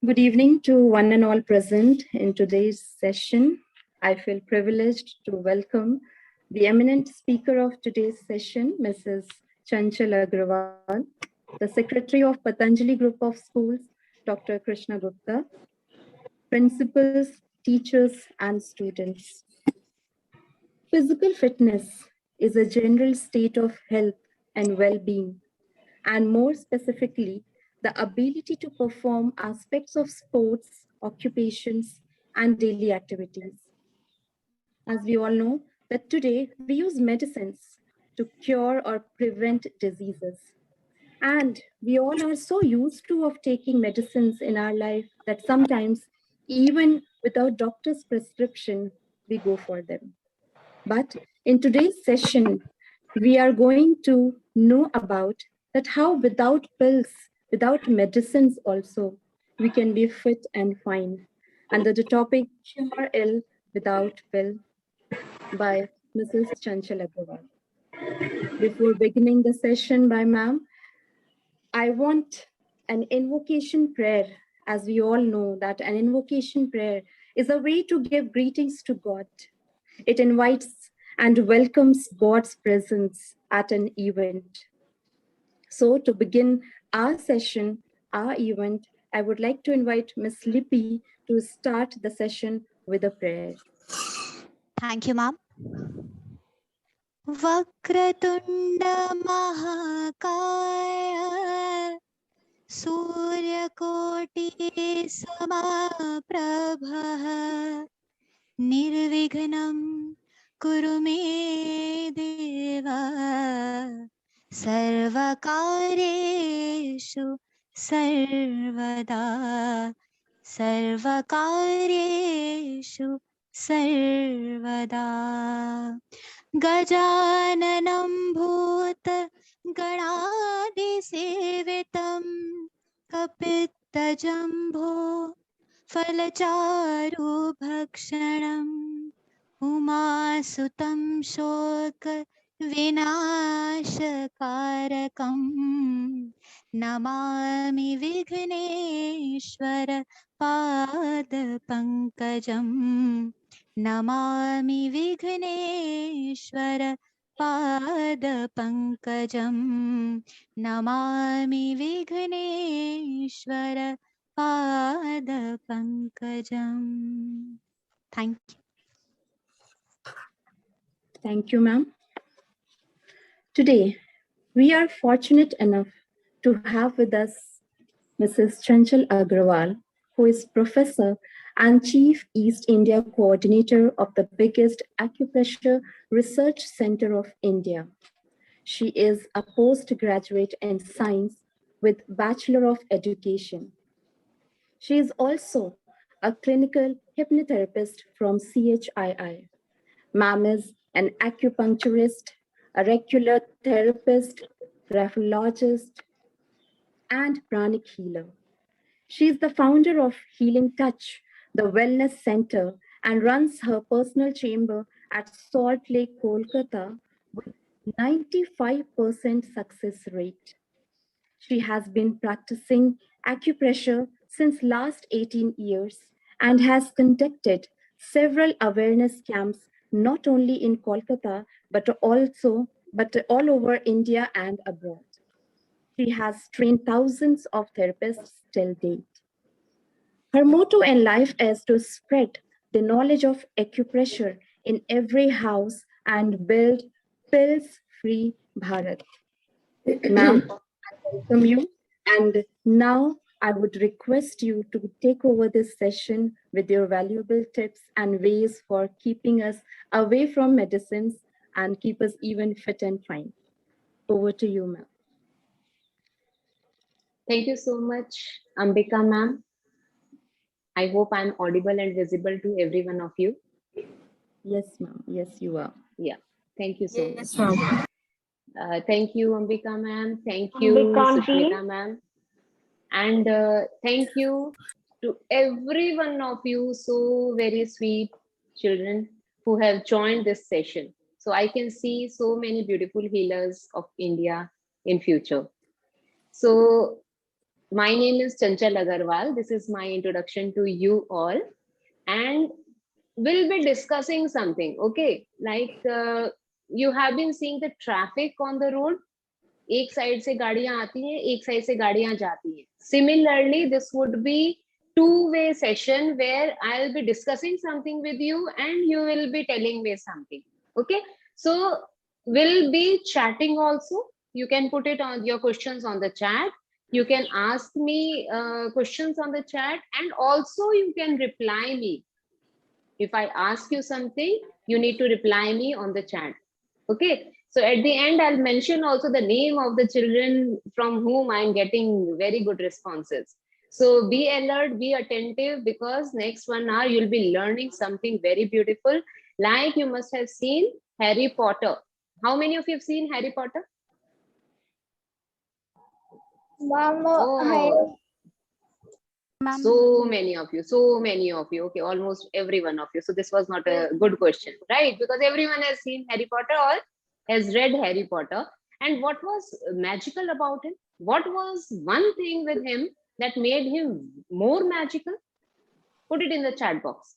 Good evening to one and all present in today's session. I feel privileged to welcome the eminent speaker of today's session, Mrs. Chanchal Agrawal, the Secretary of Patanjali Group of Schools, Dr. Krishna Gupta, principals, teachers, and students. Physical fitness is a general state of health and well-being, and more specifically, the ability to perform aspects of sports, occupations, and daily activities. As we all know, that today we use medicines to cure or prevent diseases. And we all are so used to of taking medicines in our life that sometimes, even without doctor's prescription, we go for them. But in today's session, we are going to know about that how without pills, without medicines also, we can be fit and fine. Under the topic Cure Ill Without Pill by Mrs. Chanchal Agrawal. Before beginning the session by ma'am, I want an invocation prayer, as we all know that an invocation prayer is a way to give greetings to God. It invites and welcomes God's presence at an event. So to begin our session, our event, I would like to invite Ms. Lippy to start the session with a prayer. Thank you, ma'am. Vakratunda Mahakaya Suryakoti Samaprabha Nirvighnam Kuru me Deva Sarvakareshu Sarvada Sarvakareshu Sarvada Gajananam Bhuta Ganadisevitam Kapittajambho Falacharu Bhakshanam Umasutam Shoka Vinashakarakam Namami Vigneshwara Pada Pankajam Namami Vigneshwara Pada Pankajam Namami Vigneshwara Pada Pankajam. Thank you. Thank you, ma'am. Today, we are fortunate enough to have with us Mrs. Chanchal Agrawal, who is Professor and Chief East India Coordinator of the biggest acupressure research center of India. She is a postgraduate in science with Bachelor of Education. She is also a clinical hypnotherapist from CHII. Ma'am is an acupuncturist, a regular therapist, graphologist, and pranic healer. She is the founder of Healing Touch, the Wellness Center, and runs her personal chamber at Salt Lake, Kolkata, with 95% success rate. She has been practicing acupressure since last 18 years and has conducted several awareness camps not only in Kolkata but all over India and abroad. She has trained thousands of therapists till date. Her motto in life is to spread the knowledge of acupressure in every house and build pills-free Bharat. Ma'am, I welcome you. And now I would request you to take over this session with your valuable tips and ways for keeping us away from medicines and keep us even fit and fine. Over to you, ma'am. Thank you so much, Ambika ma'am. I hope I'm audible and visible to every one of you. Yes, ma'am. Yes, you are. Yeah, thank you so much. Ma'am. Thank you, Ambika ma'am. Thank you, Ambika Sushmita ma'am. And thank you to every one of you, so very sweet children who have joined this session. So I can see so many beautiful healers of India in future. So My name is Chanchal Agarwal. This is my introduction to you all. And we'll be discussing something, okay? Like you have been seeing the traffic on the road. एक side से गाड़ियां आती हैं, एक side से गाड़ियां जाती हैं. Similarly, this would be two-way session where I'll be discussing something with you and you will be telling me something. Okay, so we'll be chatting also. You can put it on your questions on the chat. You can ask me questions on the chat, and also you can reply me. If I ask you something, you need to reply me on the chat. Okay, so at the end, I'll mention also the name of the children from whom I'm getting very good responses. So be alert, be attentive, because next 1 hour you'll be learning something very beautiful. Like you must have seen Harry Potter. How many of you have seen Harry Potter? Oh, so many of you. Okay, almost every one of you. So this was not a good question, right? Because everyone has seen Harry Potter or has read Harry Potter. And what was magical about him? What was one thing with him that made him more magical? Put it in the chat box.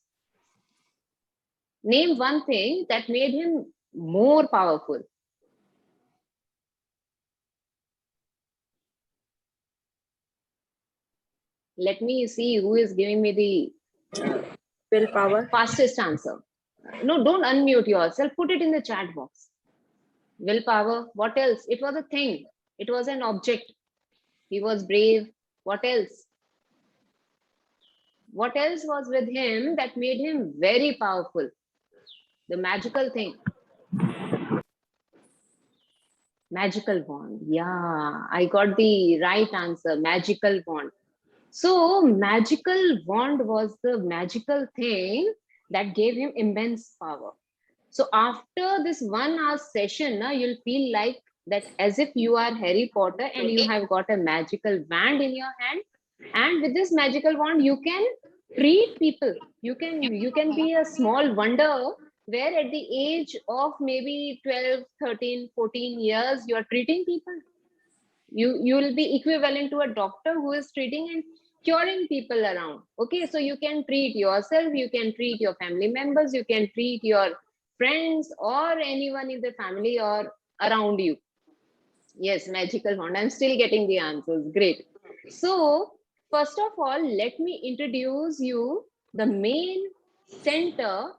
Name one thing that made him more powerful. Let me see who is giving me the Willpower. fastest answer. No, don't unmute yourself. Put it in the chat box. Willpower. What else? It was a thing. It was an object. He was brave. What else? What else was with him that made him very powerful? The magical thing. Magical wand. Yeah, I got the right answer. Magical wand. So magical wand was the magical thing that gave him immense power. So after this 1 hour session, you'll feel like that as if you are Harry Potter and you have got a magical wand in your hand. And with this magical wand, you can treat people. You can be a small wonder where at the age of maybe 12, 13, 14 years, you are treating people. You will be equivalent to a doctor who is treating and curing people around. Okay, so you can treat yourself, you can treat your family members, you can treat your friends or anyone in the family or around you. Yes, magical wand. I'm still getting the answers. Great. So first of all, let me introduce you the main center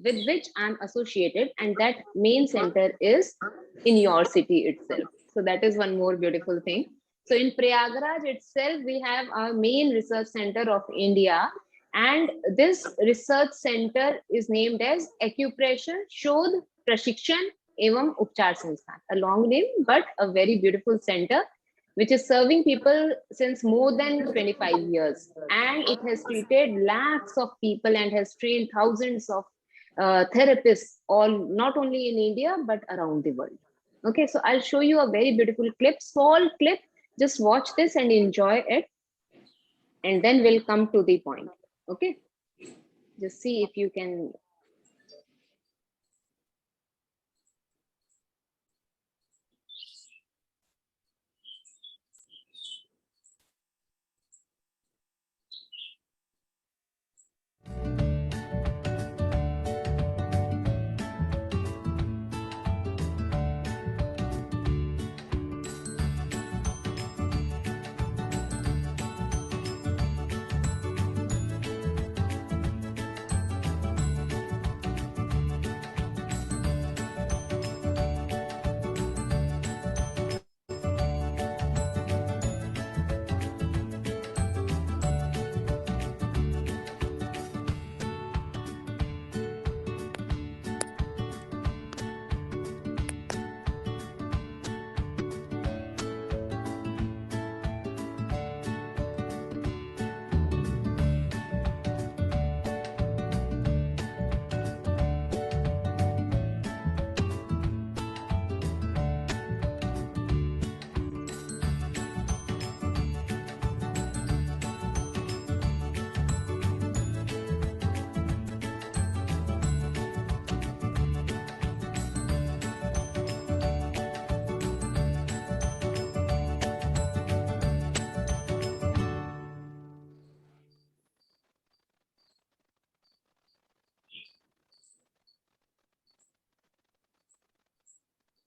with which I'm associated, and that main center is in your city itself. So that is one more beautiful thing. So in Prayagraj itself, we have our main research center of India, and this research center is named as Acupressure Shodh Prashikshan Evam Upchar Sansthan. A long name, but a very beautiful center which is serving people since more than 25 years. And it has treated lakhs of people and has trained thousands of therapists, all not only in India, but around the world. Okay, so I'll show you a very beautiful clip, small clip. Just watch this and enjoy it. And then we'll come to the point. Okay, just see if you can.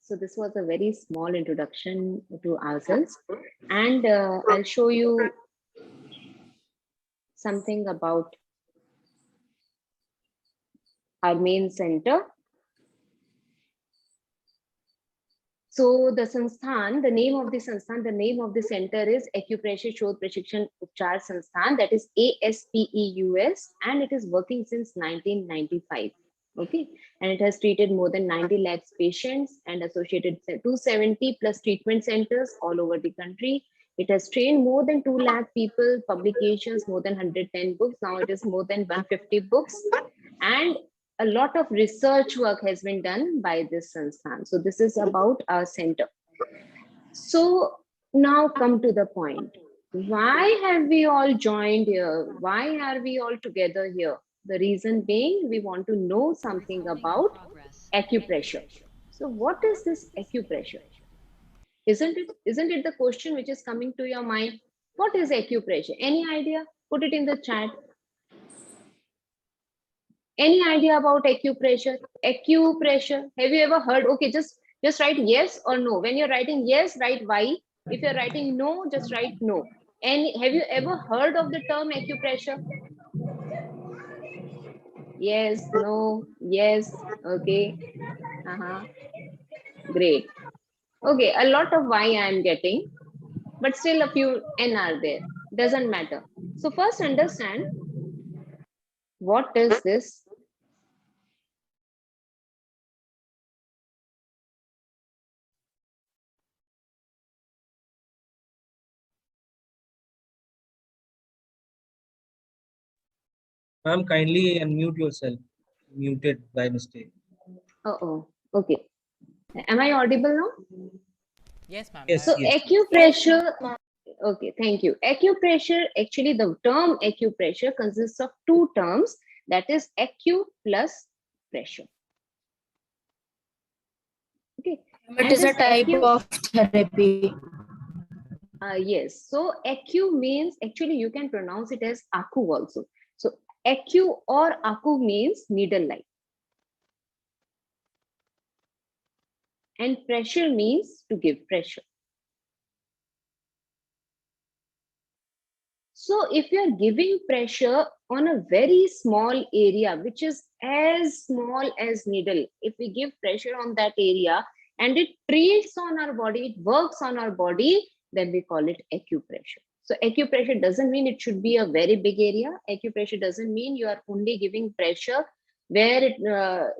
So this was a very small introduction to ourselves, and I'll show you something about our main center. So the Sansthan, the name of the Sansthan, the name of the center is Acupressure Shodh Prashikshan Upchar Sansthan, that is ASPEUS, and it is working since 1995. Okay, and it has treated more than 90 lakhs patients and associated 270 plus treatment centers all over the country. It has trained more than 2 lakh people, publications more than 110 books. Now it is more than 150 books, and a lot of research work has been done by this Sansthan. So this is about our center. So now come to the point. Why have we all joined here? Why are we all together here? The reason being, we want to know something about acupressure. So what is this acupressure? Isn't it the question which is coming to your mind? What is acupressure? Any idea? Put it in the chat. Any idea about acupressure? Acupressure. Have you ever heard? Okay, just write yes or no. When you're writing yes, write Y. If you're writing no, just write no. And have you ever heard of the term acupressure? Yes, no, yes. Okay. Great. Okay, a lot of Y I am getting, but still a few N are there. Doesn't matter. So first understand, what is this? Ma'am, kindly unmute yourself. Muted by mistake. Oh, okay. Am I audible now? Yes, ma'am. Yes, So yes. acupressure, okay, thank you. Acupressure, actually the term acupressure consists of two terms, that is acu plus pressure. Okay. It is a type of therapy. Yes, so acu means, actually you can pronounce it as aku also. So acu or aku means needle-like. And pressure means to give pressure. So if you are giving pressure on a very small area, which is as small as needle, if we give pressure on that area and it treats on our body, it works on our body, then we call it acupressure. So acupressure doesn't mean it should be a very big area. Acupressure doesn't mean you are only giving pressure where it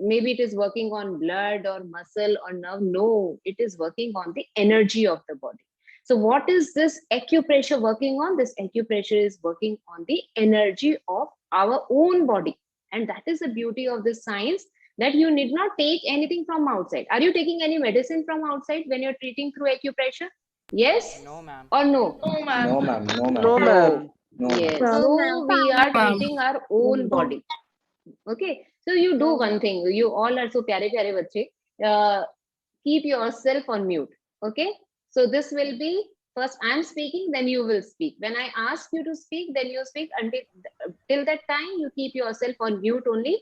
maybe it is working on blood or muscle or nerve. No, it is working on the energy of the body. So what is this acupressure working on? This acupressure is working on the energy of our own body. And that is the beauty of this science, that you need not take anything from outside. Are you taking any medicine from outside when you're treating through acupressure? Yes? No, ma'am. Or no? No, ma'am. No, ma'am. No, ma'am. No, ma'am. No. Yes. No, So we are ma'am. treating our own body. Okay. So you do one thing. You all are so pyare pyare bache. Keep yourself on mute. Okay. So this will be, first I'm speaking, then you will speak. When I ask you to speak, then you speak. Until till that time, you keep yourself on mute only.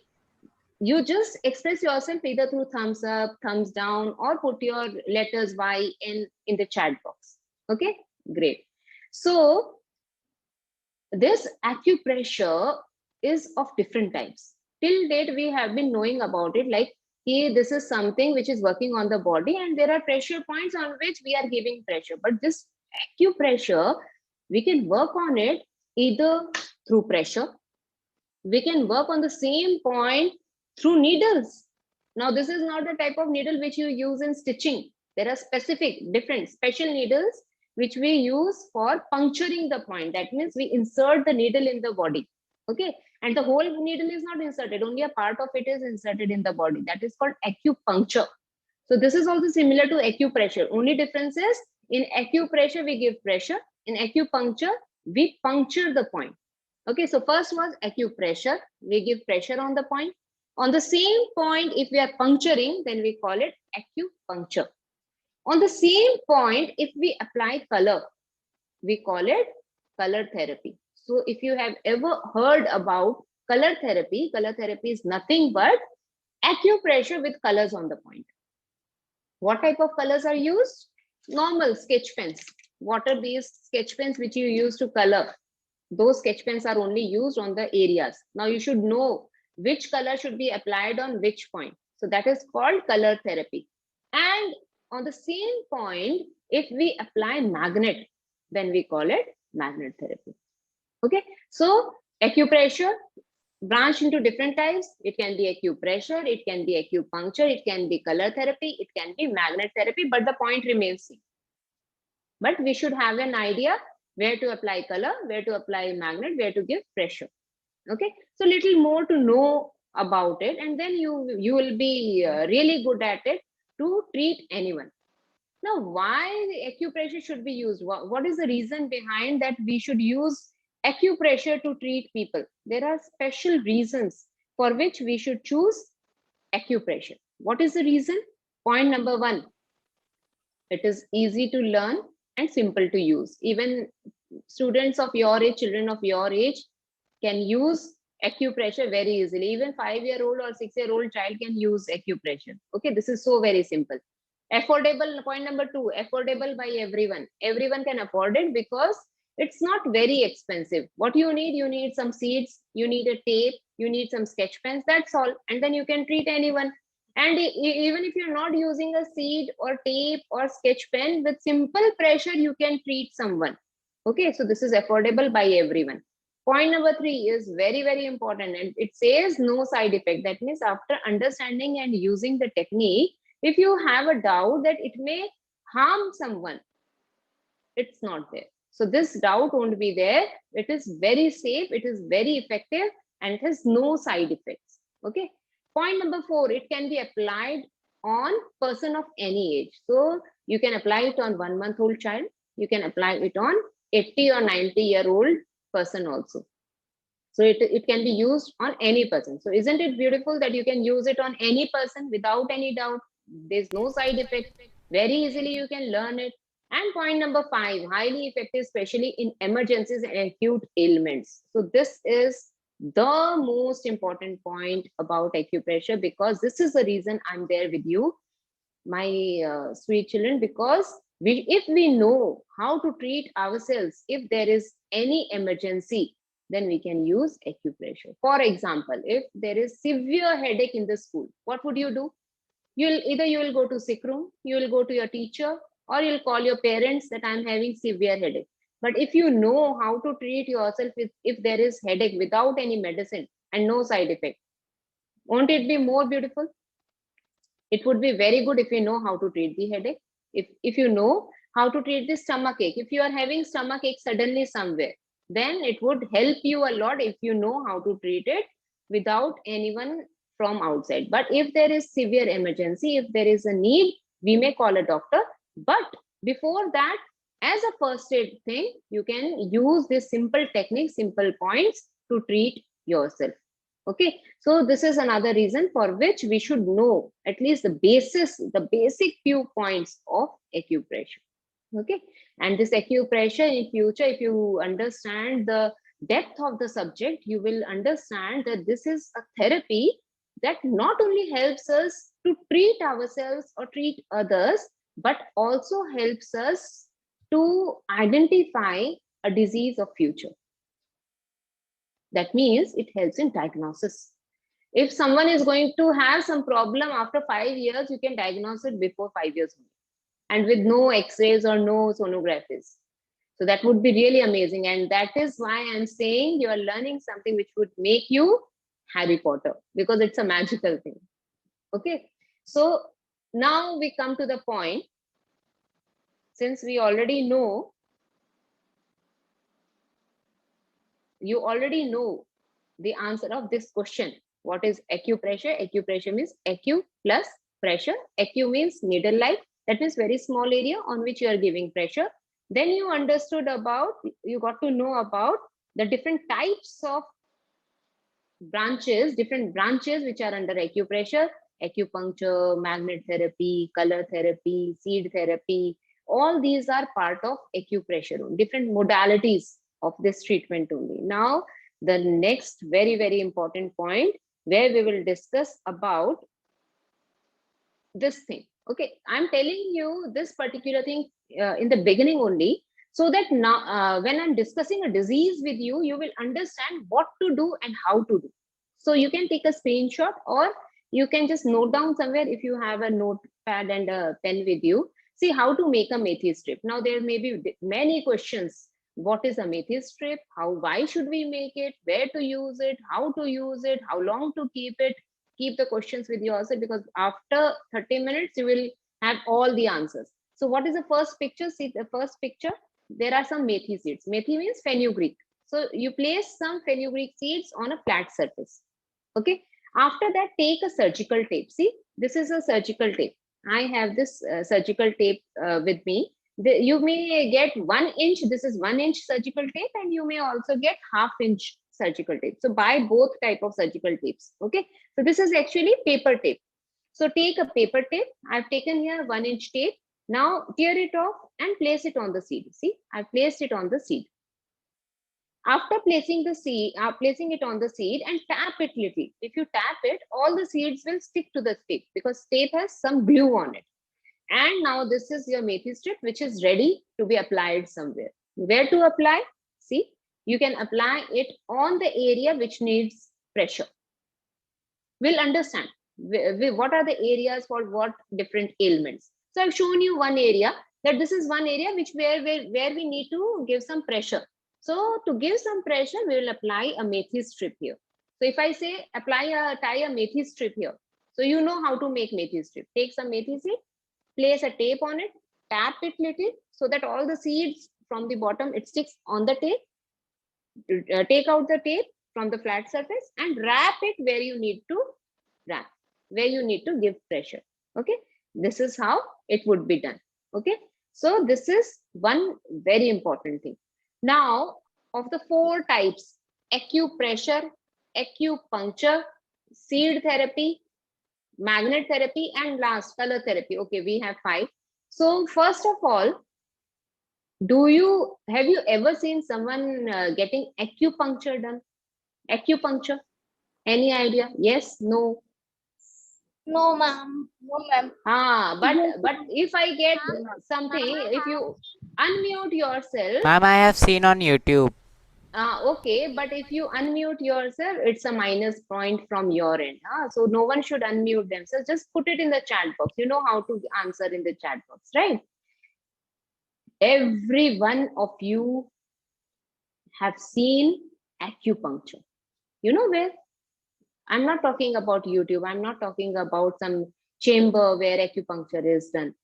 You just express yourself either through thumbs up, thumbs down, or put your letters Y in the chat box. Okay, great. So this acupressure is of different types. Till date, we have been knowing about it, like, hey, this is something which is working on the body and there are pressure points on which we are giving pressure. But this acupressure, we can work on it either through pressure. We can work on the same point through needles. Now, this is not the type of needle which you use in stitching. There are specific, different, special needles which we use for puncturing the point. That means we insert the needle in the body. Okay. And the whole needle is not inserted. Only a part of it is inserted in the body. That is called acupuncture. So this is also similar to acupressure. Only difference is, in acupressure, we give pressure. In acupuncture, we puncture the point. Okay, so first was acupressure. We give pressure on the point. On the same point, if we are puncturing, then we call it acupuncture. On the same point, if we apply color, we call it color therapy. So if you have ever heard about color therapy is nothing but acupressure with colors on the point. What type of colors are used? Normal sketch pens, water-based sketch pens which you use to color. Those sketch pens are only used on the areas. Now you should know which color should be applied on which point. So that is called color therapy. And on the same point, if we apply magnet, then we call it magnet therapy. Okay, so acupressure branch into different types. It can be acupressure, it can be acupuncture, it can be color therapy, it can be magnet therapy, but the point remains same. But we should have an idea where to apply color, where to apply magnet, where to give pressure. Okay, so little more to know about it, and then you will be really good at it to treat anyone. Now, why acupressure should be used? What is the reason behind that we should use acupressure to treat people? There are special reasons for which we should choose acupressure. What is the reason? Point number one, it is easy to learn and simple to use. Even students of your age, children of your age can use acupressure very easily. Even 5-year-old or 6-year-old child can use acupressure. Okay, this is so very simple. Affordable, point number two, affordable by everyone. Everyone can afford it because it's not very expensive. What you need some seeds, you need a tape, you need some sketch pens, that's all. And then you can treat anyone. And even if you're not using a seed or tape or sketch pen, with simple pressure, you can treat someone. Okay, so this is affordable by everyone. Point number three is very, very important. And it says no side effect. That means after understanding and using the technique, if you have a doubt that it may harm someone, it's not there. So this doubt won't be there. It is very safe, it is very effective, and it has no side effects. Okay. Point number four, it can be applied on person of any age. So you can apply it on 1-month-old child. You can apply it on 80 or 90-year-old person also. So it can be used on any person. So isn't it beautiful that you can use it on any person without any doubt? There's no side effect. Very easily you can learn it. And point number five, highly effective, especially in emergencies and acute ailments. So this is the most important point about acupressure, because this is the reason I'm there with you, my sweet children, because if we know how to treat ourselves, if there is any emergency, then we can use acupressure. For example, if there is severe headache in the school, what would you do? You will go to sick room, you will go to your teacher, or you'll call your parents that I'm having severe headache. But if you know how to treat yourself if there is headache without any medicine and no side effect, won't it be more beautiful? It would be very good if you know how to treat the headache. If you know how to treat the stomach ache, if you are having stomach ache suddenly somewhere, then it would help you a lot if you know how to treat it without anyone from outside. But if there is severe emergency, if there is a need, we may call a doctor. But before that, as a first aid thing, you can use this simple technique, simple points to treat yourself. Okay, so this is another reason for which we should know at least the basic few points of acupressure. Okay, and this acupressure in future, if you understand the depth of the subject, you will understand that this is a therapy that not only helps us to treat ourselves or treat others, but also helps us to identify a disease of future. That means it helps in diagnosis. If someone is going to have some problem after 5 years, you can diagnose it before 5 years and with no x-rays or no sonographies. So that would be really amazing. And that is why I'm saying you are learning something which would make you Harry Potter, because it's a magical thing. Okay, so now we come to the point. Since we already know, you already know the answer of this question. What is acupressure? Acupressure means acu plus pressure. Acu means needle like. That means very small area on which you are giving pressure. Then you understood about, you got to know about the different types of branches, different branches which are under acupressure: acupuncture, magnet therapy, color therapy, seed therapy. All these are part of acupressure, different modalities of this treatment only. Now, the next very, very important point where we will discuss about this thing. Okay, I'm telling you this particular thing in the beginning only, so that now when I'm discussing a disease with you, you will understand what to do and how to do. So you can take a screenshot, or you can just note down somewhere if you have a notepad and a pen with you. See how to make a methi strip. Now there may be many questions. What is a methi strip? How, why should we make it? Where to use it? How to use it? How long to keep it? Keep the questions with yourself, because after 30 minutes you will have all the answers. So what is the first picture? See the first picture, there are some methi seeds. Methi means fenugreek. So you place some fenugreek seeds on a flat surface. Okay, after that take a surgical tape. See, this is a surgical tape. I have this surgical tape with me. You may get 1 inch, this is 1 inch surgical tape, and you may also get ½ inch surgical tape. So buy both type of surgical tapes. Okay, so this is actually paper tape. So take a paper tape. I've taken here 1 inch tape. Now tear it off and place it on the seed. See, I've placed it on the seed. After placing the seed, placing it on the seed and tap it little. If you tap it, all the seeds will stick to the tape because tape has some glue on it. And now this is your methi strip, which is ready to be applied somewhere. Where to apply? See, you can apply it on the area which needs pressure. We'll understand what are the areas for what different ailments. So I've shown you one area, that this is one area which where we need to give some pressure. So to give some pressure, we will apply a methi strip here. So if I say tie a methi strip here, so you know how to make methi strip. Take some methi seed, place a tape on it, tap it little so that all the seeds from the bottom, it sticks on the tape. Take out the tape from the flat surface and wrap it where you need to wrap, where you need to give pressure. Okay, this is how it would be done. Okay, so this is one very important thing. Now, of the 4 types, acupressure, acupuncture, seed therapy, magnet therapy, and last color therapy. Okay, we have 5. So first of all, have you ever seen someone getting acupuncture done? Acupuncture, any idea? Yes, no? No, ma'am. No, ma'am. But if I get something, if you unmute yourself. Ma'am, I have seen on YouTube. Okay, but if you unmute yourself, it's a minus point from your end. So no one should unmute themselves. Just put it in the chat box. You know how to answer in the chat box, right? Every one of you have seen acupuncture. You know where? I'm not talking about YouTube. I'm not talking about some chamber where acupuncture is done.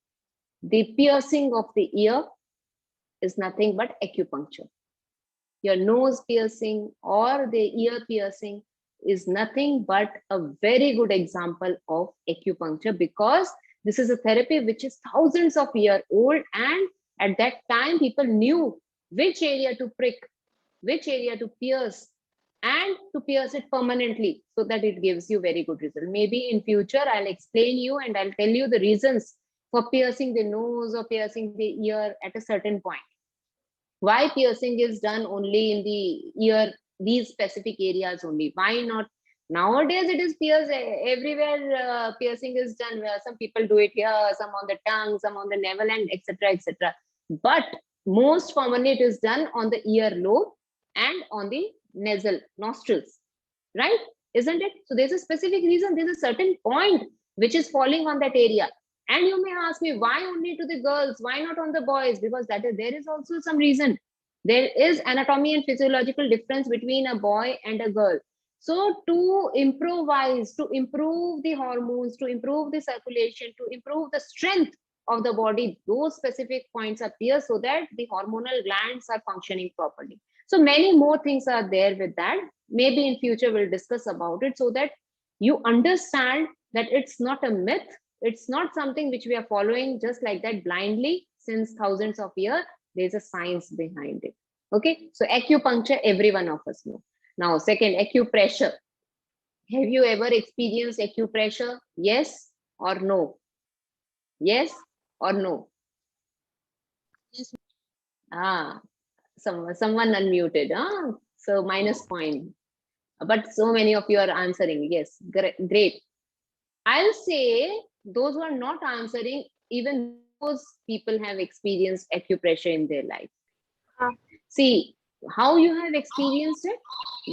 The piercing of the ear is nothing but acupuncture. Your nose piercing or the ear piercing is nothing but a very good example of acupuncture, because this is a therapy which is thousands of years old, and at that time people knew which area to prick, which area to pierce, and to pierce it permanently so that it gives you very good result. Maybe in future I'll explain you and I'll tell you the reasons for piercing the nose or piercing the ear at a certain point. Why piercing is done only in the ear, these specific areas only? Why not? Nowadays it is pierced everywhere. Piercing is done where some people do it here, some on the tongue, some on the navel, and etc. etc. But most commonly it is done on the ear lobe and on the nasal nostrils, right? Isn't it? So there's a specific reason. There's a certain point which is falling on that area. And you may ask me, why only to the girls? Why not on the boys? Because there is also some reason. There is anatomy and physiological difference between a boy and a girl. So to improvise, to improve the hormones, to improve the circulation, to improve the strength of the body, those specific points appear so that the hormonal glands are functioning properly. So many more things are there with that. Maybe in future we'll discuss about it, so that you understand that it's not a myth. It's not something which we are following just like that blindly since thousands of years. There's a science behind it. Okay, so acupuncture, every one of us know. Now, second, acupressure. Have you ever experienced acupressure? Yes or no? Yes or no? Yes. Someone unmuted. So minus point. But so many of you are answering. Yes, great. I'll say Those who are not answering, even those people have experienced acupressure in their life. See how you have experienced it.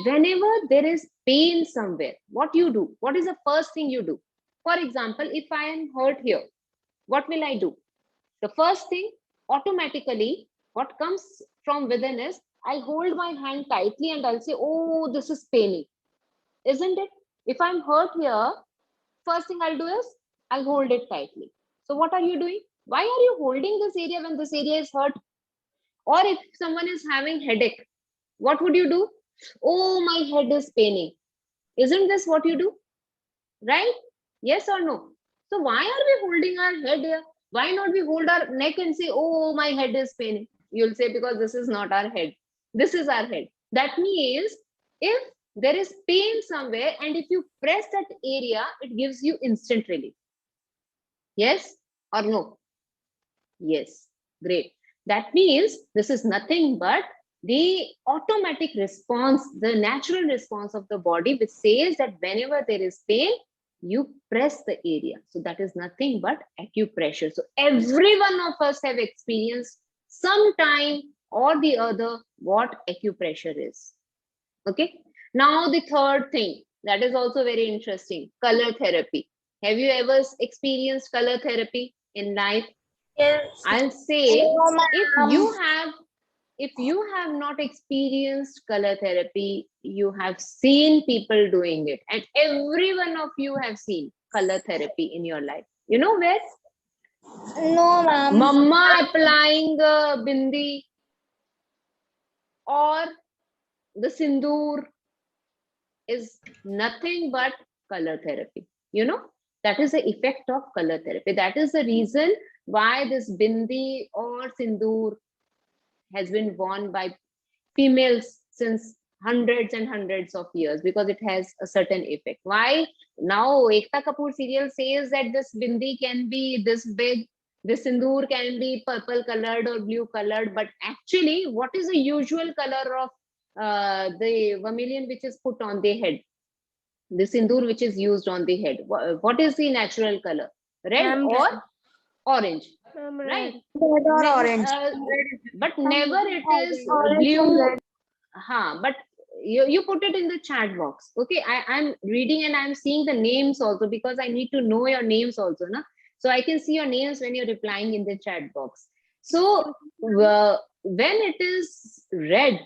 Whenever there is pain somewhere, what you do? What is the first thing you do? For example, if I am hurt here, what will I do? The first thing, automatically, what comes from within is I'll hold my hand tightly and I'll say, oh, this is paining. Isn't it? If I'm hurt here, first thing I'll do is I'll hold it tightly. So what are you doing? Why are you holding this area when this area is hurt? Or if someone is having headache, what would you do? Oh, my head is paining. Isn't this what you do? Right? Yes or no? So why are we holding our head here? Why not we hold our neck and say, oh, my head is paining? You'll say, because this is not our head. This is our head. That means if there is pain somewhere and if you press that area, it gives you instant relief. Yes or no? Yes. Great. That means this is nothing but the automatic response, the natural response of the body, which says that whenever there is pain, you press the area. So that is nothing but acupressure. So every one of us have experienced sometime or the other what acupressure is. Okay. Now the third thing that is also very interesting, color therapy. Have you ever experienced color therapy in life? Yes. I'll say No, if you have not experienced color therapy, you have seen people doing it, and every one of you have seen color therapy in your life. You know where? no, ma'am. Mama applying bindi or the sindoor is nothing but color therapy. You know, that is the effect of color therapy. That is the reason why this bindi or sindoor has been worn by females since hundreds and hundreds of years, because it has a certain effect. Why? Now Ekta Kapoor serial says that this bindi can be this big, this sindoor can be purple colored or blue colored, but actually what is the usual color of the vermilion which is put on the head? The sindoor which is used on the head. What is the natural color? Red Ma'am, or orange? Ma'am, Right? red or Never, orange. but never it is Orange and blue. red. But you put it in the chat box. Okay, I'm reading and I'm seeing the names also, because I need to know your names also, na? So I can see your names when you're replying in the chat box. So when it is red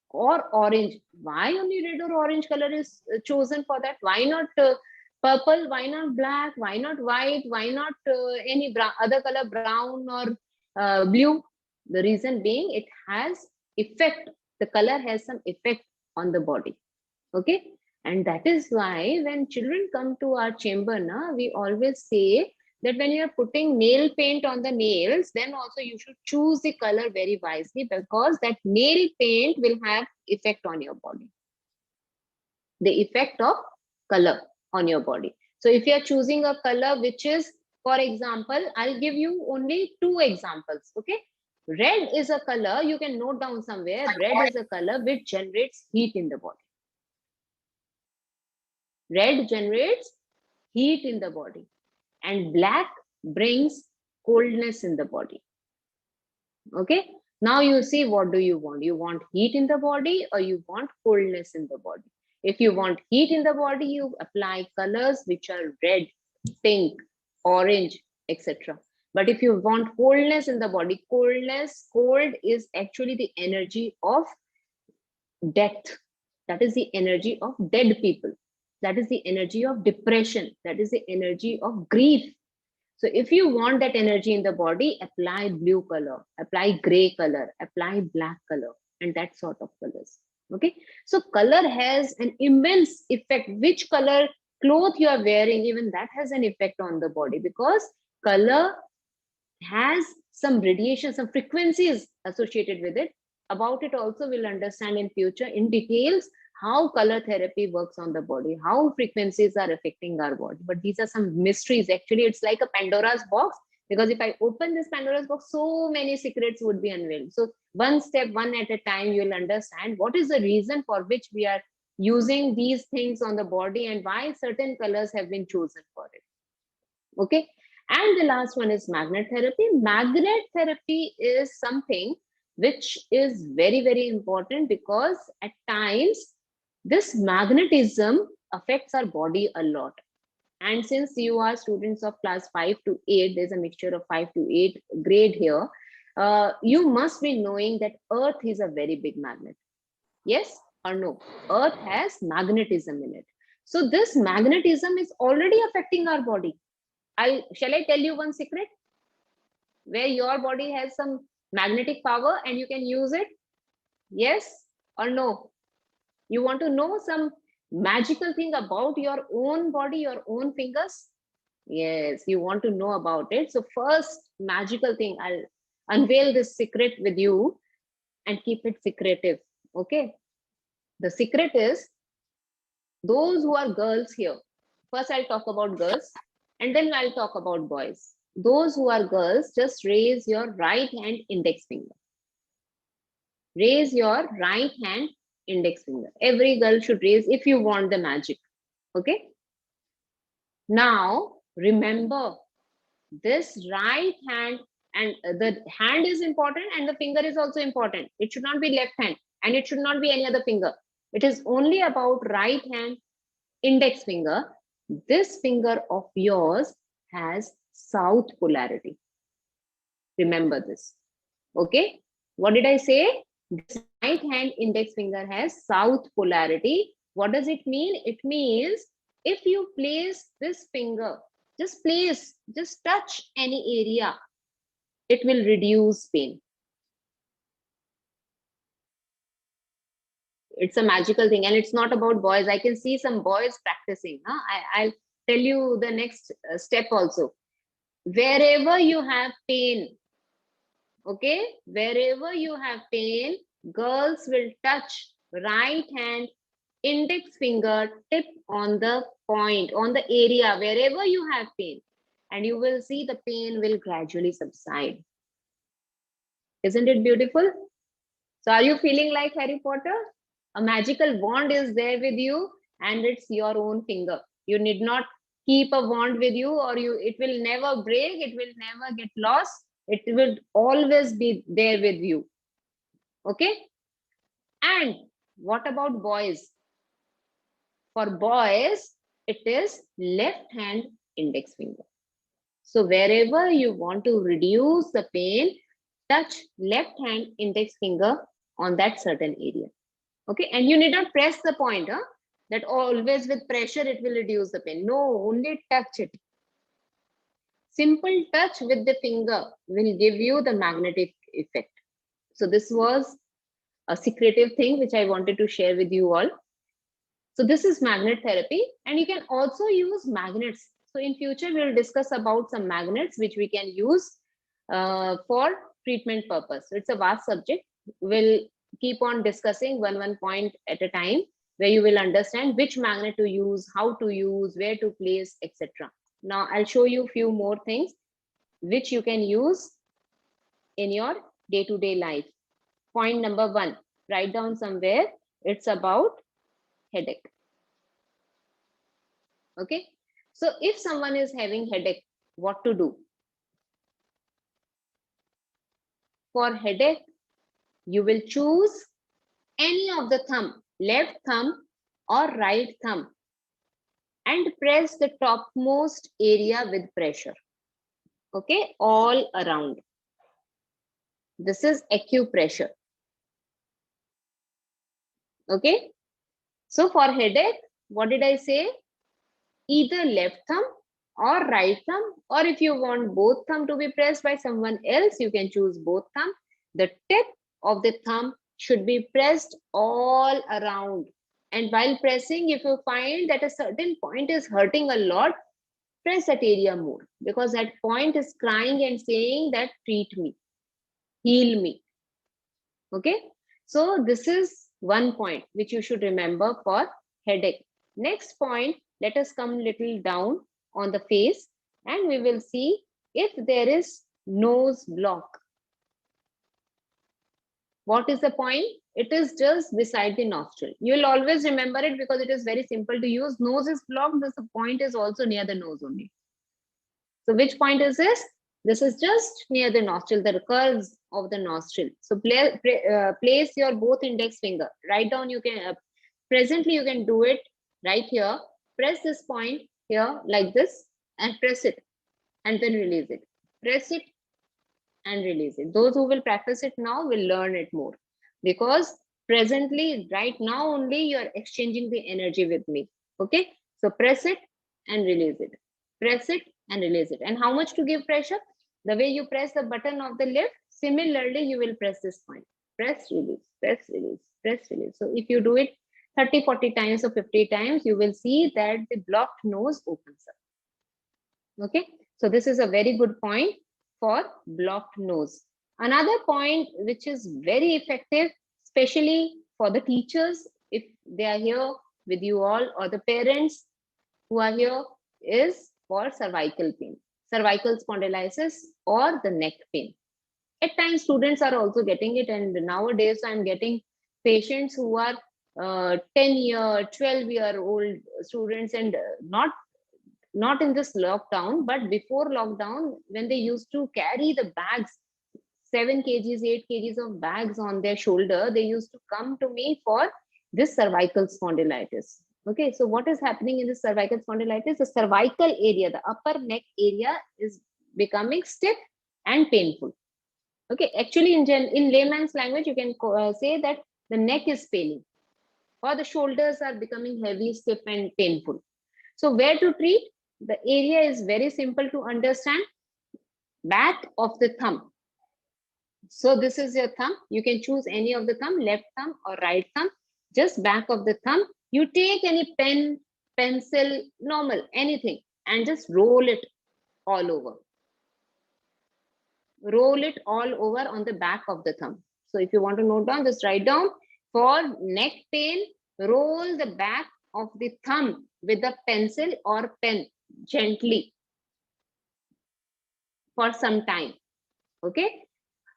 or orange, why only red or orange color is chosen for that? Why not purple? Why not black? Why not white? Why not any other color, brown or blue? The reason being, it has effect. The color has some effect on the body. Okay, and that is why when children come to our chamber, we always say that when you are putting nail paint on the nails, then also you should choose the color very wisely, because that nail paint will have effect on your body. The effect of color on your body. So if you are choosing a color which is, for example, I'll give you only two examples. Okay, red is a color, you can note down somewhere. Red is a color which generates heat in the body. Red generates heat in the body, and black brings coldness in the body. Okay, now you see, what do you want? You want heat in the body or you want coldness in the body? If you want heat in the body, you apply colors which are red, pink, orange, etc. But if you want coldness in the body, cold is actually the energy of death. That is the energy of dead people. That is the energy of depression. That is the energy of grief. So if you want that energy in the body, apply blue color, apply gray color, apply black color, and that sort of colors. Okay. So color has an immense effect. Which color cloth you are wearing, even that has an effect on the body, because color has some radiation, some frequencies associated with it. About it also we'll understand in future in details, how color therapy works on the body, how frequencies are affecting our body. But these are some mysteries. Actually, it's like a Pandora's box, because if I open this Pandora's box, so many secrets would be unveiled. So one step, one at a time, you'll understand what is the reason for which we are using these things on the body and why certain colors have been chosen for it. Okay. And the last one is magnet therapy. Magnet therapy is something which is very, very important, because at times this magnetism affects our body a lot. And since you are students of class 5 to 8, there's a mixture of 5 to 8 grade here. You must be knowing that Earth is a very big magnet. Yes or no? Earth has magnetism in it. So this magnetism is already affecting our body. Shall I tell you one secret where your body has some magnetic power and you can use it? Yes or no? You want to know some magical thing about your own body, your own fingers? Yes, you want to know about it. So first magical thing, I'll unveil this secret with you and keep it secretive. Okay. The secret is, those who are girls here. First, I'll talk about girls and then I'll talk about boys. Those who are girls, just raise your right hand index finger. Raise your right hand index finger. Every girl should raise if you want the magic. Okay. Now, remember, this right hand, and the hand is important and the finger is also important. It should not be left hand and it should not be any other finger. It is only about right hand index finger. This finger of yours has south polarity. Remember this. Okay. What did I say? This right hand index finger has south polarity. What does it mean? It means if you place this finger, just touch any area, it will reduce pain. It's a magical thing, and it's not about boys. I can see some boys practicing. Huh? I'll tell you the next step also. Wherever you have pain, okay, wherever you have pain, girls will touch right hand index finger tip on the point, on the area wherever you have pain, and you will see the pain will gradually subside. Isn't it beautiful? So are you feeling like Harry Potter? A magical wand is there with you and it's your own finger. You need not keep a wand with you, or it will never break, it will never get lost. It will always be there with you. Okay? And what about boys? For boys, it is left hand index finger. So wherever you want to reduce the pain, touch left hand index finger on that certain area. Okay, and you need not press the point, huh? That always with pressure it will reduce the pain. No, only touch it. Simple touch with the finger will give you the magnetic effect. So this was a secretive thing which I wanted to share with you all. So this is magnet therapy, and you can also use magnets. So in future, we'll discuss about some magnets which we can use for treatment purpose. It's a vast subject. We'll keep on discussing one point at a time, where you will understand which magnet to use, how to use, where to place, etc. Now I'll show you a few more things which you can use in your day-to-day life. Point number 1, write down somewhere. It's about headache. Okay, so if someone is having headache, what to do? For headache, you will choose any of the thumb, left thumb or right thumb, and press the topmost area with pressure. Okay, all around. This is acupressure. Okay, so for headache, what did I say? Either left thumb or right thumb, or if you want both thumb to be pressed by someone else, you can choose both thumb. The tip of the thumb should be pressed all around. And while pressing, if you find that a certain point is hurting a lot, press that area more, because that point is crying and saying that treat me, heal me. Okay, so this is one point which you should remember for headache. Next point, let us come little down on the face and we will see if there is nose block. What is the point? It is just beside the nostril. You will always remember it because it is very simple to use. Nose is blocked, the point is also near the nose only. So which point is this? This is just near the nostril, the curves of the nostril. So place your both index finger. Write down, you can, presently you can do it right here. Press this point here like this and press it and then release it. Press it and release it. Those who will practice it now will learn it more, because presently, right now only, you are exchanging the energy with me. Okay, so press it and release it. Press it and release it. And how much to give pressure? The way you press the button of the lift, similarly you will press this point. Press, release, press, release, press, release. So if you do it 30, 40 times or 50 times, you will see that the blocked nose opens up. Okay, so this is a very good point for blocked nose. Another point which is very effective, especially for the teachers, if they are here with you all, or the parents who are here, is for cervical pain, cervical spondylitis, or the neck pain. At times students are also getting it, and nowadays I'm getting patients who are 10-year, 12-year-old students, and not in this lockdown, but before lockdown, when they used to carry the bags, 7 kgs, 8 kgs of bags on their shoulder, they used to come to me for this cervical spondylitis. Okay, so what is happening in the cervical spondylitis? The cervical area, the upper neck area, is becoming stiff and painful. Okay, actually in layman's language, you can say that the neck is paining, or the shoulders are becoming heavy, stiff and painful. So where to treat? The area is very simple to understand. Back of the thumb. So this is your thumb. You can choose any of the thumb, left thumb or right thumb. Just back of the thumb. You take any pen, pencil, normal, anything, and just roll it all over. Roll it all over on the back of the thumb. So if you want to note down, just write down. For neck pain, roll the back of the thumb with a pencil or pen gently for some time. Okay,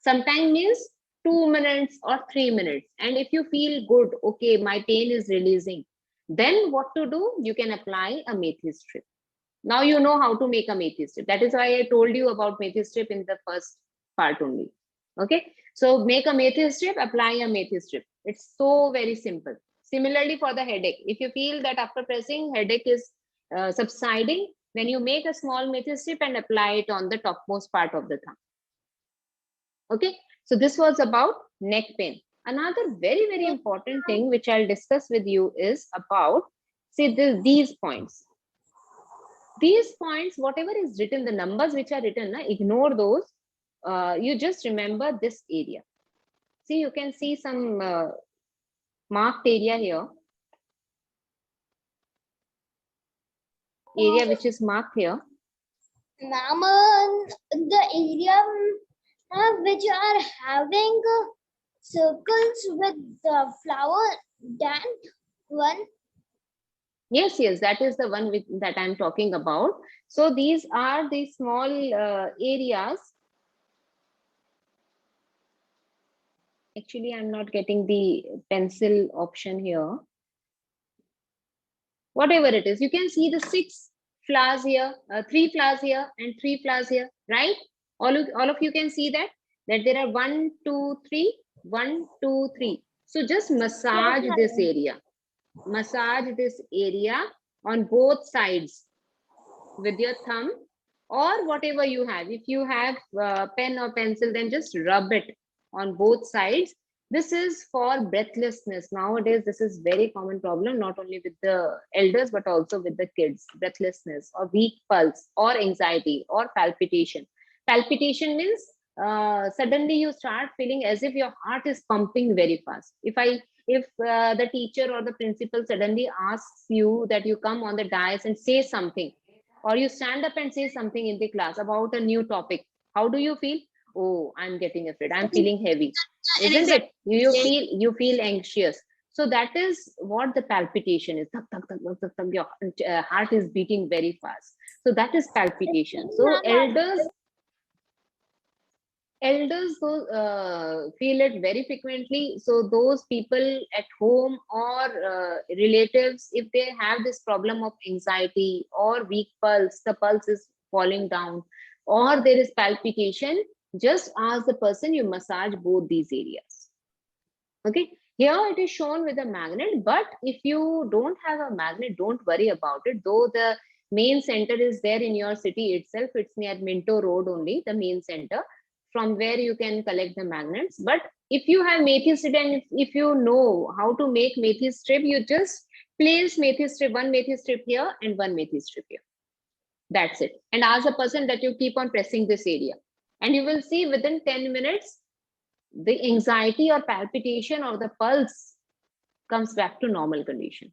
sometime means 2 minutes or 3 minutes. And if you feel good, okay, my pain is releasing, then what to do? You can apply a methi strip. Now you know how to make a methi strip. That is why I told you about methi strip in the first part only. Okay, so make a methi strip, apply a methi strip. It's so very simple. Similarly for the headache, if you feel that after pressing headache is subsiding, then you make a small methi strip and apply it on the topmost part of the thumb. Okay, so this was about neck pain. Another very, very important thing which I'll discuss with you is about, see, these points. These points, whatever is written, the numbers which are written, ignore those. You just remember this area. See, you can see some marked area here. Area which is marked here. Ma'am, the area which are having circles with the flower, that one. Yes, that is the one that I'm talking about. So these are the small areas. Actually, I'm not getting the pencil option here. Whatever it is, you can see the 6 flowers here, 3 flowers here, and 3 flowers here, right? All of you can see that there are 1, 2, 3, 1, 2, 3. So just massage this area. Massage this area on both sides with your thumb or whatever you have. If you have pen or pencil, then just rub it on both sides. This is for breathlessness. Nowadays, this is very common problem, not only with the elders, but also with the kids. Breathlessness or weak pulse or anxiety or palpitation. Palpitation means suddenly you start feeling as if your heart is pumping very fast. If the teacher or the principal suddenly asks you that you come on the dais and say something, or you stand up and say something in the class about a new topic, how do you feel? Oh, I'm getting afraid, I'm feeling heavy, isn't it? You feel anxious. So that is what the palpitation is. Your heart is beating very fast. So that is palpitation. So elders feel it very frequently. So those people at home or relatives, if they have this problem of anxiety or weak pulse, the pulse is falling down, or there is palpitation, just ask the person, you massage both these areas. Okay, here it is shown with a magnet, but if you don't have a magnet, don't worry about it. Though the main center is there in your city itself, it's near Minto Road only, the main center, from where you can collect the magnets. But if you have methi strip and if you know how to make methi strip, you just place methi strip, one methi strip here and one methi strip here. That's it. And ask the person that you keep on pressing this area. And you will see within 10 minutes, the anxiety or palpitation or the pulse comes back to normal condition.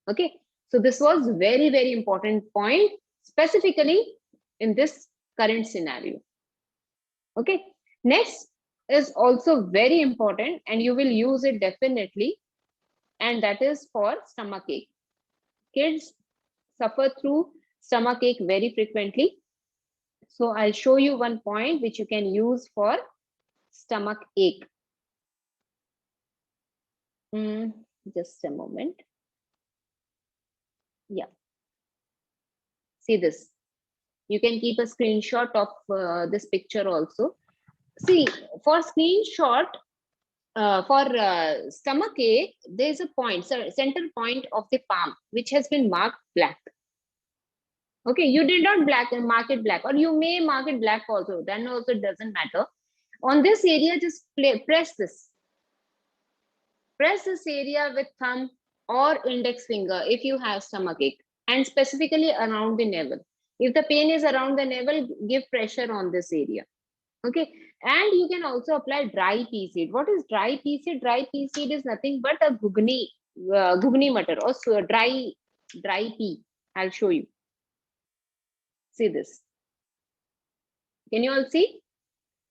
Okay. So this was very, very important point, specifically in this current scenario. Okay. Next is also very important, and you will use it definitely. And that is for stomach ache. Kids suffer through stomach ache very frequently. So I'll show you one point which you can use for stomach ache. Just a moment. Yeah. See this. You can keep a screenshot of this picture also. See, for screenshot, for stomach ache, there is a point, center point of the palm, which has been marked black. Okay, you did not mark it black, or you may mark it black also, then also it doesn't matter. On this area, just press this. Press this area with thumb or index finger if you have stomach ache, and specifically around the navel. If the pain is around the navel, give pressure on this area. Okay, and you can also apply dry pea seed. What is dry pea seed? Dry pea seed is nothing but a ghugni matar, or so dry pea. I'll show you. See this. Can you all see?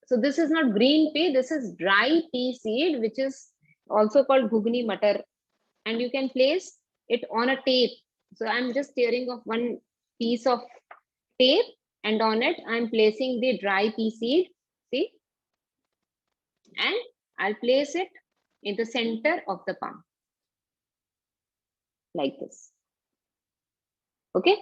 So this is not green pea, this is dry pea seed, which is also called ghugni matar. And you can place it on a tape. So I'm just tearing off one piece of tape, and on it I'm placing the dry pea seed. See? And I'll place it in the center of the palm. Like this. Okay?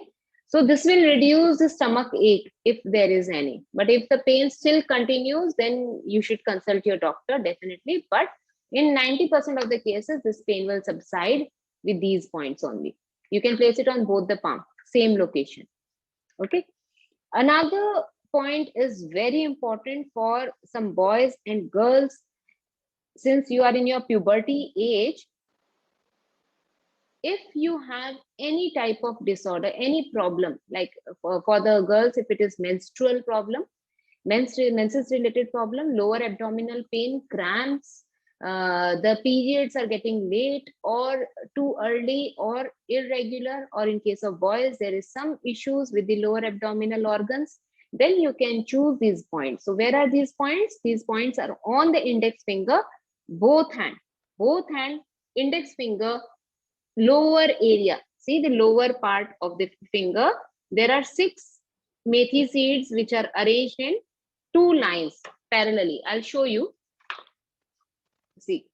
So this will reduce the stomach ache if there is any. But if the pain still continues, then you should consult your doctor, definitely. But in 90% of the cases, this pain will subside with these points only. You can place it on both the palm, same location. Okay. Another point is very important for some boys and girls. Since you are in your puberty age, if you have any type of disorder, any problem, like for the girls, if it is menstrual problem, menses related problem, lower abdominal pain, cramps, the periods are getting late or too early or irregular, or in case of boys, there is some issues with the lower abdominal organs, then you can choose these points. So where are these points? These points are on the index finger, both hand, index finger, lower area. See the lower part of the finger. There are 6 methi seeds which are arranged in 2 lines parallelly. I'll show you. See,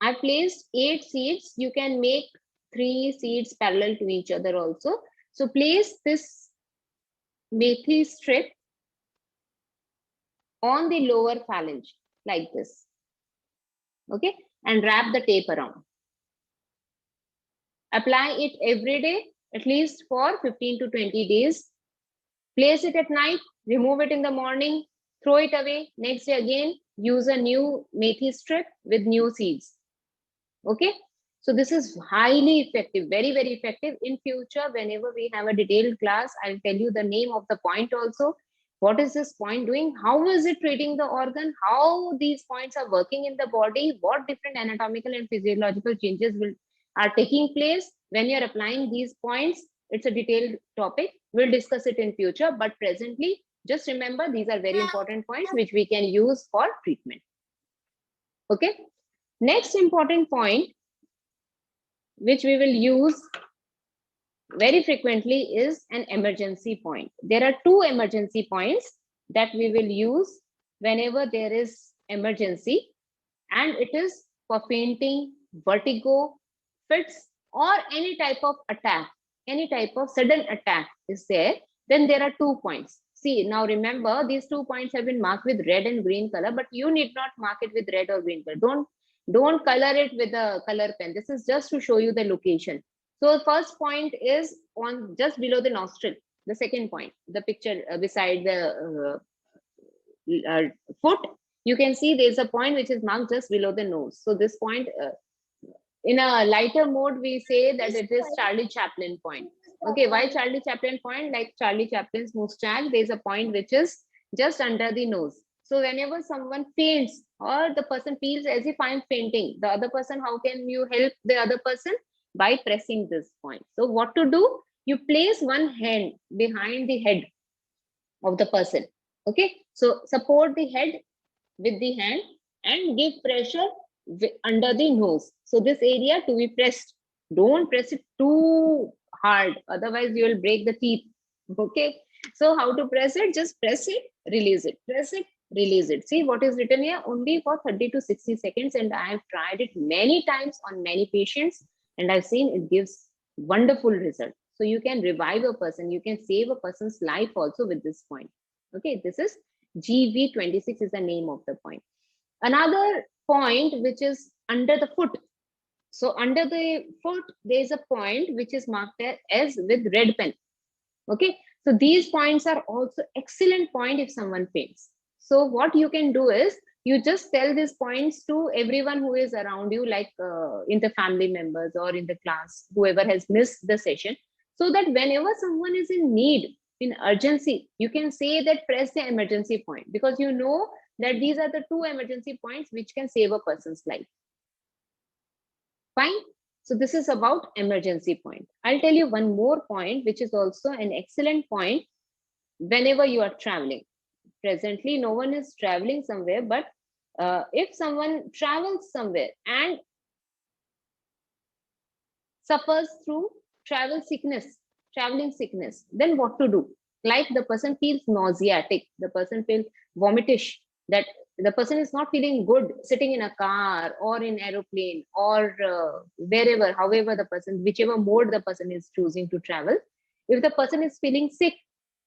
I placed 8 seeds. You can make 3 seeds parallel to each other also. So place this methi strip on the lower phalange like this. Okay, and wrap the tape around. Apply it every day, at least for 15 to 20 days. Place it at night, remove it in the morning, throw it away. Next day again, use a new methi strip with new seeds. Okay, so this is highly effective, very, very effective. In future, whenever we have a detailed class, I'll tell you the name of the point also. What is this point doing? How is it treating the organ? How these points are working in the body? What different anatomical and physiological changes are taking place when you're applying these points? It's a detailed topic. We'll discuss it in future, but presently, just remember these are very important points which we can use for treatment. Okay. Next important point which we will use very frequently is an emergency point. There are 2 emergency points that we will use whenever there is emergency, and it is for fainting, vertigo, fits, or any type of attack any type of sudden attack is there, then there are 2 points. See, now remember, these 2 points have been marked with red and green color, but you need not mark it with red or green color. Don't color it with a color pen. This is just to show you the location. So first point is on just below the nostril. The second point, the picture beside the foot, you can see there's a point which is marked just below the nose. So this point, in a lighter mode, we say that it is Charlie Chaplin point. Okay, why Charlie Chaplin point? Like Charlie Chaplin's mustache, there's a point which is just under the nose. So whenever someone faints or the person feels as if I'm fainting, the other person, how can you help the other person? By pressing this point. So what to do? You place one hand behind the head of the person. Okay, so support the head with the hand and give pressure under the nose. So this area to be pressed. Don't press it too hard, otherwise you will break the teeth. Okay, so how to press it? Just press it, release it, press it, release it. See what is written here? Only for 30 to 60 seconds, and I have tried it many times on many patients, and I've seen it gives wonderful result. So you can revive a person, you can save a person's life also with this point. Okay, this is GV26 is the name of the point. Another point which is under the foot. So under the foot, there is a point which is marked as with red pen. Okay, so these points are also excellent point if someone faints. So what you can do is you just tell these points to everyone who is around you, like in the family members or in the class, whoever has missed the session, so that whenever someone is in need, in urgency, you can say that press the emergency point, because you know that these are the 2 emergency points which can save a person's life. Fine. So this is about emergency point. I'll tell you one more point, which is also an excellent point whenever you are traveling. Presently, no one is traveling somewhere, but if someone travels somewhere and suffers through traveling sickness, then what to do? Like the person feels nauseatic, the person feels vomitish, that the person is not feeling good sitting in a car or in aeroplane or wherever, however the person, whichever mode the person is choosing to travel. If the person is feeling sick,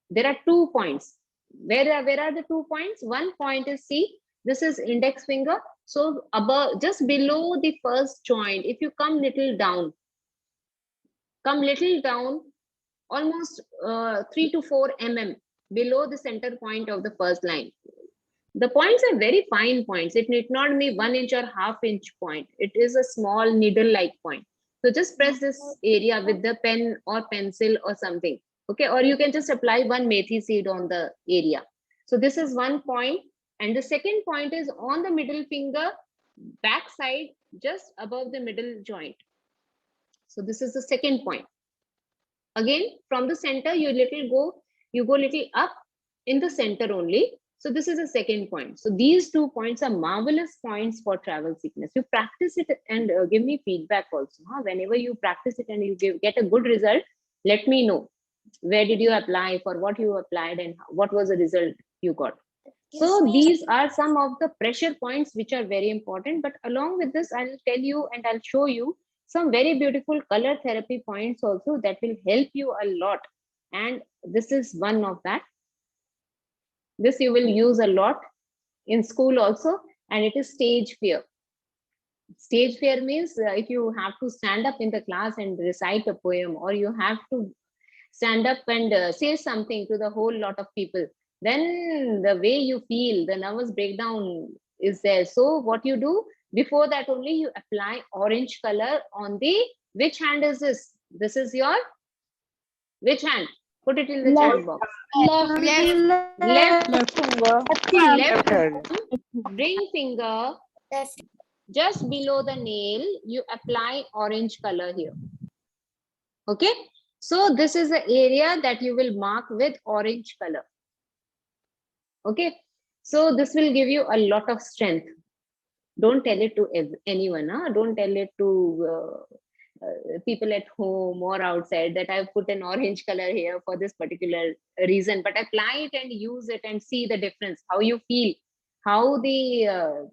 there are 2 points. Where are the 2 points? One point is, see, this is index finger. So above, just below the first joint, if you come little down, almost 3 to 4 mm below the center point of the first line. The points are very fine points. It need not be 1 inch or half-inch point. It is a small needle-like point. So just press this area with the pen or pencil or something. Okay, or you can just apply 1 methi seed on the area. So this is 1 point. And the second point is on the middle finger, back side, just above the middle joint. So this is the second point. Again, from the center, you go little up in the center only. So this is the second point. So these 2 points are marvelous points for travel sickness. You practice it and give me feedback also. Whenever you practice it and you get a good result, let me know. Where did you apply, for what you applied, and what was the result you got? So these are some of the pressure points which are very important. But along with this, I'll tell you and I'll show you some very beautiful color therapy points also that will help you a lot. And this is one of that. This you will use a lot in school also, and it is stage fear. Stage fear means if you have to stand up in the class and recite a poem, or you have to stand up and say something to the whole lot of people, then the way you feel, the nervous breakdown is there. So what you do, before that only you apply orange color on the, which hand is this? This is your, which hand? Put it in the chat box. Left hand. Ring finger just below the nail, you apply orange color here. Okay, so this is the area that you will mark with orange color. Okay, so this will give you a lot of strength. Don't tell it to anyone. Don't tell it to people at home or outside that I've put an orange color here for this particular reason, but apply it and use it and see the difference, how you feel, how the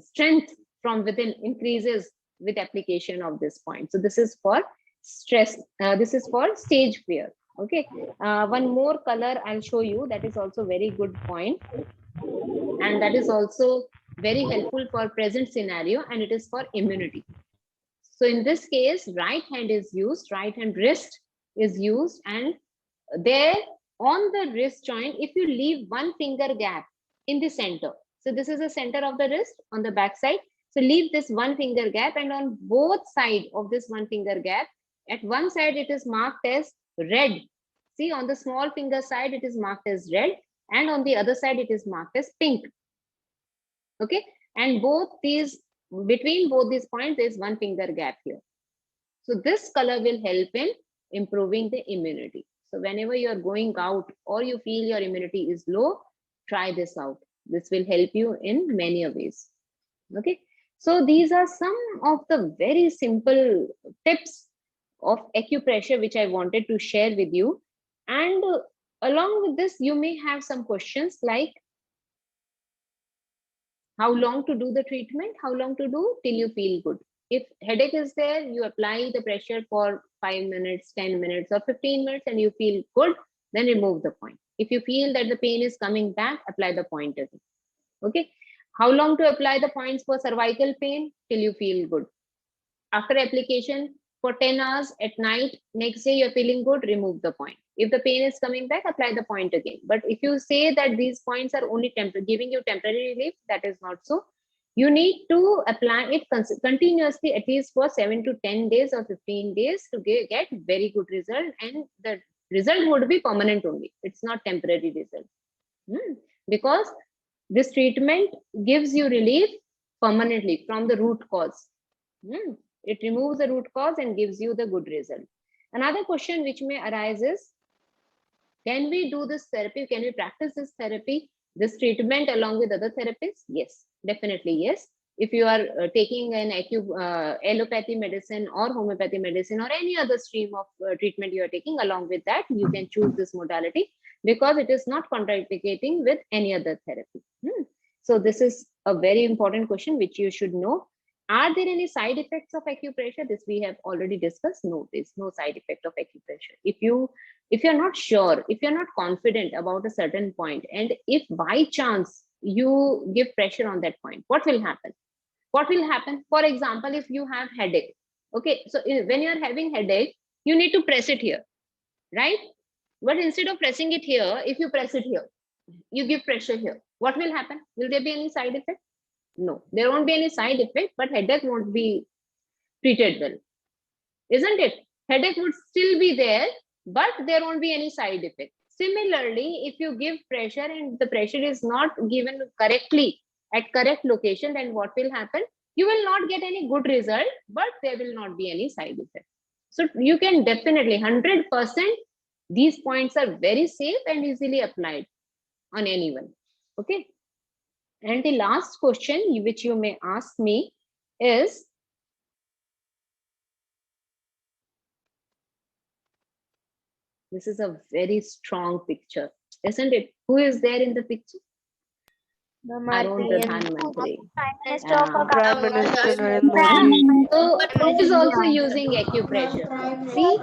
strength from within increases with application of this point. So this is for stress. This is for stage fear. Okay. One more color I'll show you. That is also very good point, and that is also very helpful for present scenario, and it is for immunity. So in this case, right hand is used, right hand wrist is used, and there on the wrist joint, if you leave one finger gap in the center, so this is the center of the wrist on the back side. So leave this one finger gap, and on both sides of this one finger gap, at one side it is marked as red. See, on the small finger side it is marked as red, and on the other side it is marked as pink. Okay, and both these, between both these points, there is one finger gap here. So this color will help in improving the immunity. So whenever you are going out or you feel your immunity is low, try this out. This will help you in many ways. Okay. So these are some of the very simple tips of acupressure which I wanted to share with you. And along with this, you may have some questions like how long to do the treatment, how long to do till you feel good. If headache is there, you apply the pressure for 5 minutes, 10 minutes, or 15 minutes, and you feel good, then remove the point. If you feel that the pain is coming back, apply the point again. Okay. How long to apply the points for cervical pain? Till you feel good. After application for 10 hours at night, next day you're feeling good, remove the point. If the pain is coming back, apply the point again. But if you say that these points are only giving you temporary relief, that is not so. You need to apply it continuously at least for 7 to 10 days or 15 days to get very good result, and the result would be permanent only. It's not temporary result. Because this treatment gives you relief permanently from the root cause. It removes the root cause and gives you the good result. Another question which may arise is, can we do this therapy? Can we practice this therapy, this treatment along with other therapies? Yes, definitely yes. If you are taking an allopathy medicine or homeopathy medicine or any other stream of treatment you are taking, along with that, you can choose this modality because it is not contraindicating with any other therapy. So this is a very important question which you should know. Are there any side effects of acupressure? This we have already discussed. No, there's no side effect of acupressure. If you're not sure, if you're not confident about a certain point, and if by chance you give pressure on that point, what will happen? What will happen? For example, if you have headache, okay, so when you're having headache, you need to press it here, right? But instead of pressing it here, if you press it here, you give pressure here, what will happen? Will there be any side effect? No, there won't be any side effect, but headache won't be treated well, isn't it? Headache would still be there, but there won't be any side effect. Similarly, if you give pressure and the pressure is not given correctly at correct location, then what will happen? You will not get any good result, but there will not be any side effect. So you can definitely 100%, these points are very safe and easily applied on anyone. Okay. And the last question which you may ask me is, this is a very strong picture, isn't it? Who is there in the picture? Our own Pradhan Mantri. Prime Minister Narendra Modi. So he is also using acupressure. See,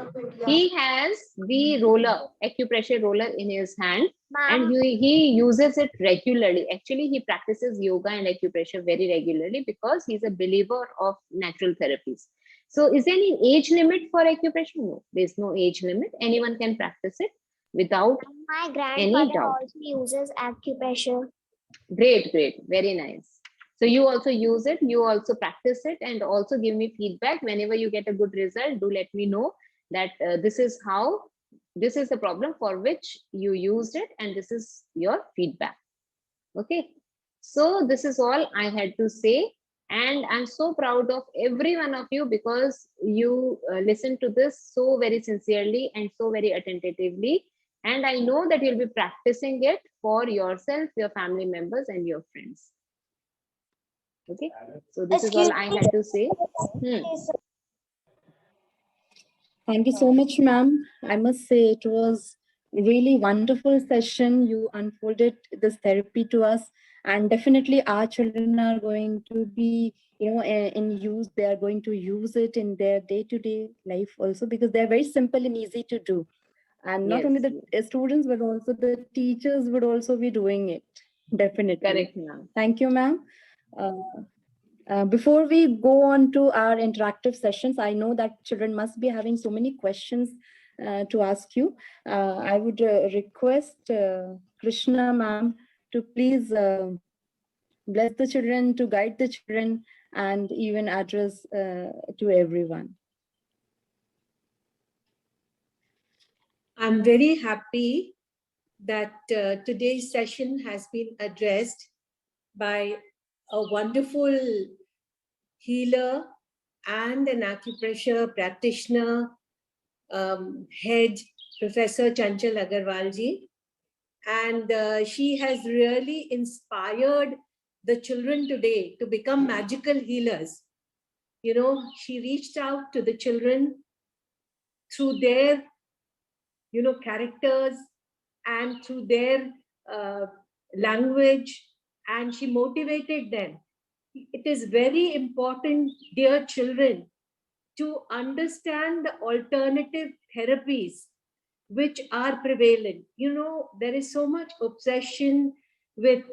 he has the roller, acupressure roller in his hand, and he uses it regularly. Actually, he practices yoga and acupressure very regularly because he's a believer of natural therapies. So is there any age limit for acupressure? No, there's no age limit. Anyone can practice it without My any grandfather doubt. also uses acupressure. Great, great, very nice. So you also use it, you also practice it, and also give me feedback whenever you get a good result. Do let me know that this is the problem for which you used it, and this is your feedback. Okay, so this is all I had to say, and I'm so proud of every one of you because you listen to this so very sincerely and so very attentively. And I know that you'll be practicing it for yourself, your family members, and your friends. Okay, so this is all I had to say. Thank you so much, ma'am. I must say it was really wonderful session. You unfolded this therapy to us and definitely our children are going to be, in use. They are going to use it in their day-to-day life also, because they're very simple and easy to do. And not Yes, only the students, but also the teachers would also be doing it. Definitely. correct, ma'am. Thank you, ma'am. Before we go on to our interactive sessions, I know that children must be having so many questions to ask you. I would request Krishna ma'am to please bless the children, to guide the children, and even address to everyone. I'm very happy that today's session has been addressed by a wonderful healer and an acupressure practitioner, head, Professor Chanchal Agarwalji. And she has really inspired the children today to become magical healers. She reached out to the children through their, characters and through their language, and she motivated them. It is very important, dear children, to understand the alternative therapies which are prevalent. There is so much obsession with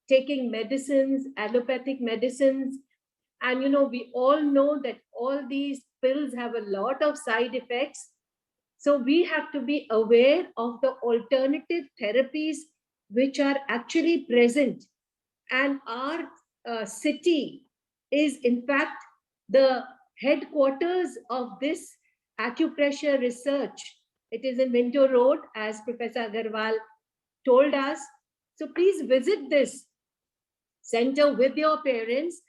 taking medicines, allopathic medicines, and we all know that all these pills have a lot of side effects. So we have to be aware of the alternative therapies which are actually present. And our city is, in fact, the headquarters of this acupressure research. It is in Minto Road, as Professor Agarwal told us. So please visit this center with your parents.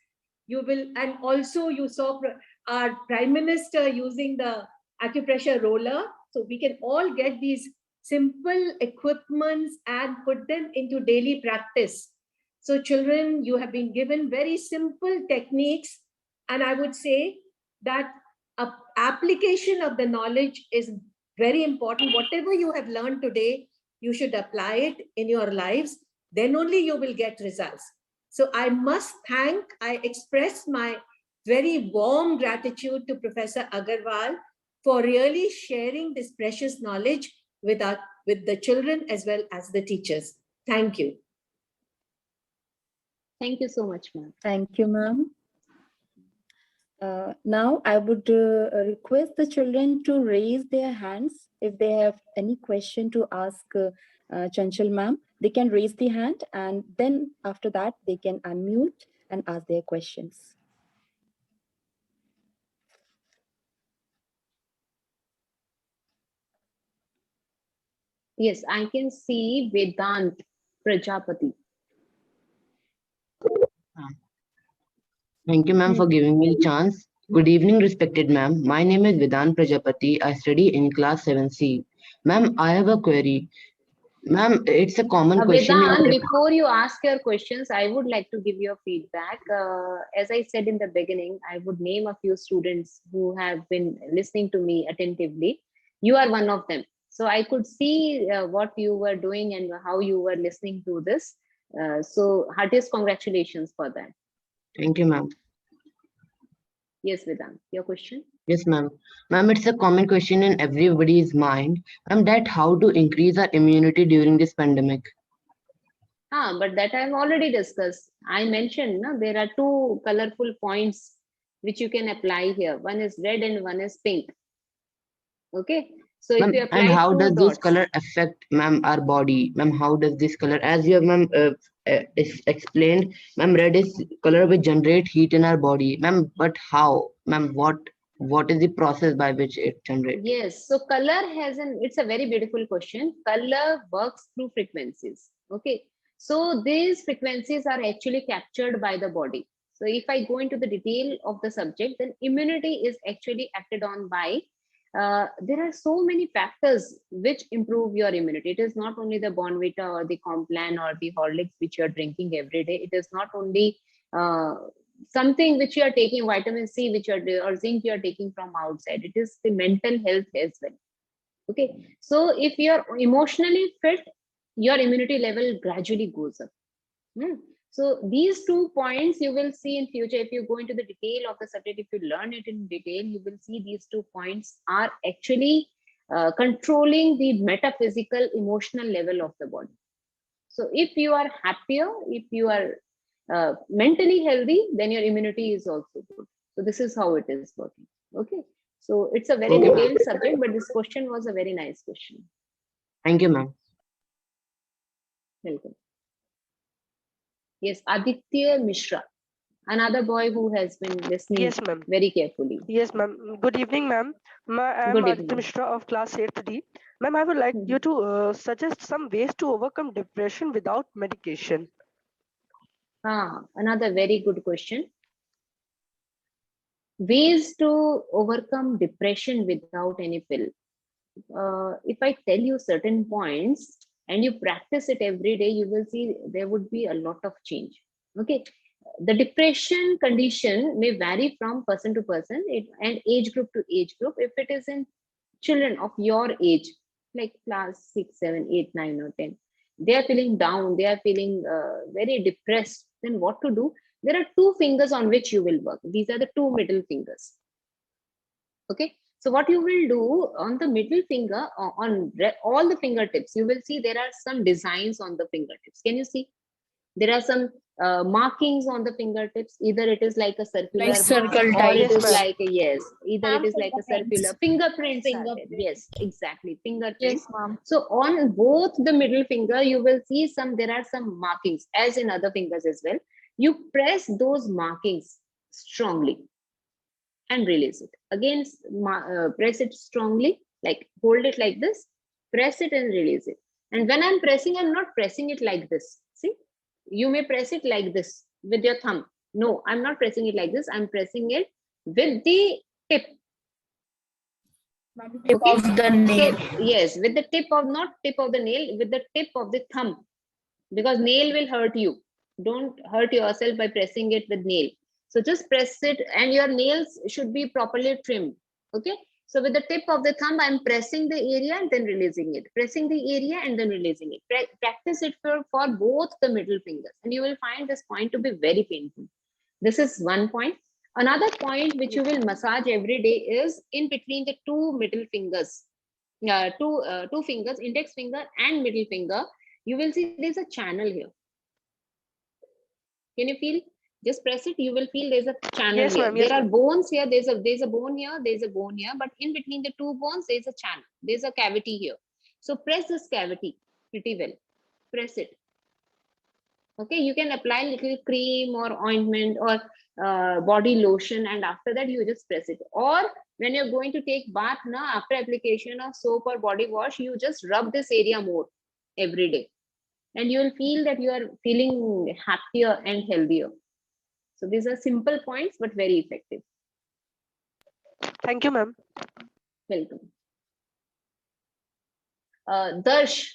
You will, and also you saw our Prime Minister using the acupressure roller. So we can all get these simple equipments and put them into daily practice. So children, you have been given very simple techniques. And I would say that application of the knowledge is very important. Whatever you have learned today, you should apply it in your lives. Then only you will get results. So I express my very warm gratitude to Professor Agarwal for really sharing this precious knowledge with the children as well as the teachers. Thank you. Thank you so much, ma'am. Thank you, ma'am. Now I would request the children to raise their hands if they have any question to ask Chanchal ma'am. They can raise the hand, and then after that they can unmute and ask their questions. Yes, I can see Vedant Prajapati. Thank you, ma'am, for giving me the chance. Good evening, respected ma'am. My name is Vedant Prajapati. I study in class 7C. Ma'am, I have a query. Ma'am, it's a common question. Vedant, before you ask your questions, I would like to give you a feedback. As I said in the beginning, I would name a few students who have been listening to me attentively. You are one of them. So I could see what you were doing and how you were listening to this. So heartiest congratulations for that. Thank you, ma'am. Yes, Vedant, your question? Yes, ma'am. Ma'am, it's a common question in everybody's mind. Ma'am, that how to increase our immunity during this pandemic? But that I've already discussed. I mentioned there are two colorful points which you can apply here. One is red and one is pink. Okay. So if you apply and how does this dots, color affect, ma'am, our body? Ma'am, how does this color, as you have, ma'am, explained, ma'am, red is color which generate heat in our body. Ma'am, but how? Ma'am, what is the process by which it generates? yes. So color it's a very beautiful question. Color works through frequencies. Okay. So these frequencies are actually captured by the body. So if I go into the detail of the subject, then immunity is actually acted on by there are so many factors which improve your immunity. It is not only the Bonvita or the Complan or the Horlicks which you are drinking every day. It is not only something which you are taking, vitamin C which or zinc you are taking from outside. It is the mental health as well. Okay, so if you are emotionally fit, your immunity level gradually goes up. So these 2 points you will see in future. If you go into the detail of the subject, if you learn it in detail, you will see these 2 points are actually controlling the metaphysical emotional level of the body. So if you are happier, if you are mentally healthy, then your immunity is also good. So this is how it is working. Okay. So it's a very Okay, ma'am. detailed subject, but this question was a very nice question. Thank you, ma'am. Welcome. Yes, Aditya Mishra, another boy who has been listening Yes, ma'am. very carefully. Yes, ma'am. Good evening, ma'am. I am Good Aditya evening. Mishra of class 8th D. Ma'am, I would like you to suggest some ways to overcome depression without medication. Another very good question. Ways to overcome depression without any pill. If I tell you certain points and you practice it every day, you will see there would be a lot of change. Okay. The depression condition may vary from person to person and age group to age group. If it is in children of your age, like class 6, 7, 8, 9, or 10, they are feeling down, they are feeling very depressed, then what to do? There are 2 fingers on which you will work. These are the 2 middle fingers. Okay. So what you will do on the middle finger, on all the fingertips, you will see there are some designs on the fingertips. Can you see? There are some markings on the fingertips. Either it is like a circular Like circle mark, or type. it Yes, is ma'am. like a, yes, either it is like a circular fingerprints are there. Fingerprint. Yes, exactly, fingerprints. Yes, ma'am. So on both the middle finger, you will see there are some markings, as in other fingers as well. You press those markings strongly and release it. Again, press it strongly, like hold it like this, press it and release it. And when I'm pressing, I'm not pressing it like this. See, you may press it like this with your thumb. No, I'm not pressing it like this. I'm pressing it with the tip. Tip Okay. of the nail. So, yes, with the tip of, not tip of the nail, with the tip of the thumb, because nail will hurt you. Don't hurt yourself by pressing it with nail. So just press it, and your nails should be properly trimmed. Okay. So with the tip of the thumb, I'm pressing the area and then releasing it. Pressing the area and then releasing it. Practice it for both the middle fingers, and you will find this point to be very painful. This is one point. Another point which you will massage every day is in between the 2 middle fingers. Two fingers, index finger and middle finger. You will see there's a channel here. Can you feel? Just press it, you will feel there's a channel Yes, here. ma'am. Yes, There are ma'am. bones here, there's a bone here, there's a bone here, but in between the 2 bones, there's a channel, there's a cavity here. So press this cavity pretty well. Press it. Okay, you can apply little cream or ointment or body lotion, and after that you just press it. Or when you're going to take bath now, after application of soap or body wash, you just rub this area more every day, and you will feel that you are feeling happier and healthier. So these are simple points, but very effective. Thank you, ma'am. Welcome. Darsh.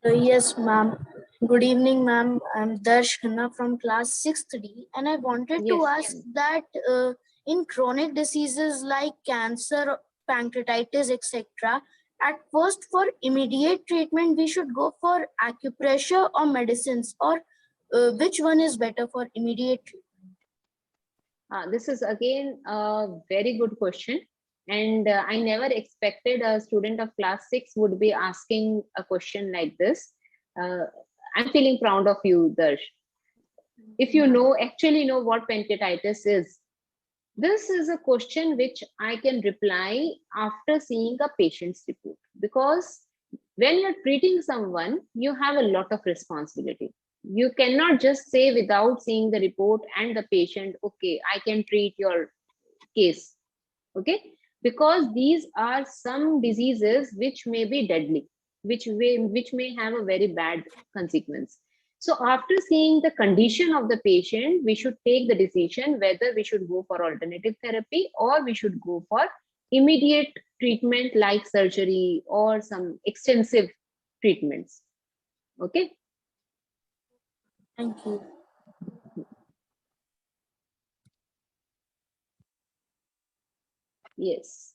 Yes, ma'am. Good evening, ma'am. I'm Darsh Khanna from class 6th D, and I wanted to Yes. ask that in chronic diseases like cancer, pancreatitis, etc., at first for immediate treatment, we should go for acupressure or medicines, or which one is better for immediate treatment? This is again a very good question. And I never expected a student of class 6 would be asking a question like this. I'm feeling proud of you, Darsh. If you actually know what pancreatitis is, this is a question which I can reply after seeing a patient's report. Because when you're treating someone, you have a lot of responsibility. You cannot just say without seeing the report and the patient, okay, I can treat your case. Okay, because these are some diseases which may be deadly, which may have a very bad consequence. So after seeing the condition of the patient, we should take the decision whether we should go for alternative therapy or we should go for immediate treatment like surgery or some extensive treatments. Okay. Thank you. Yes.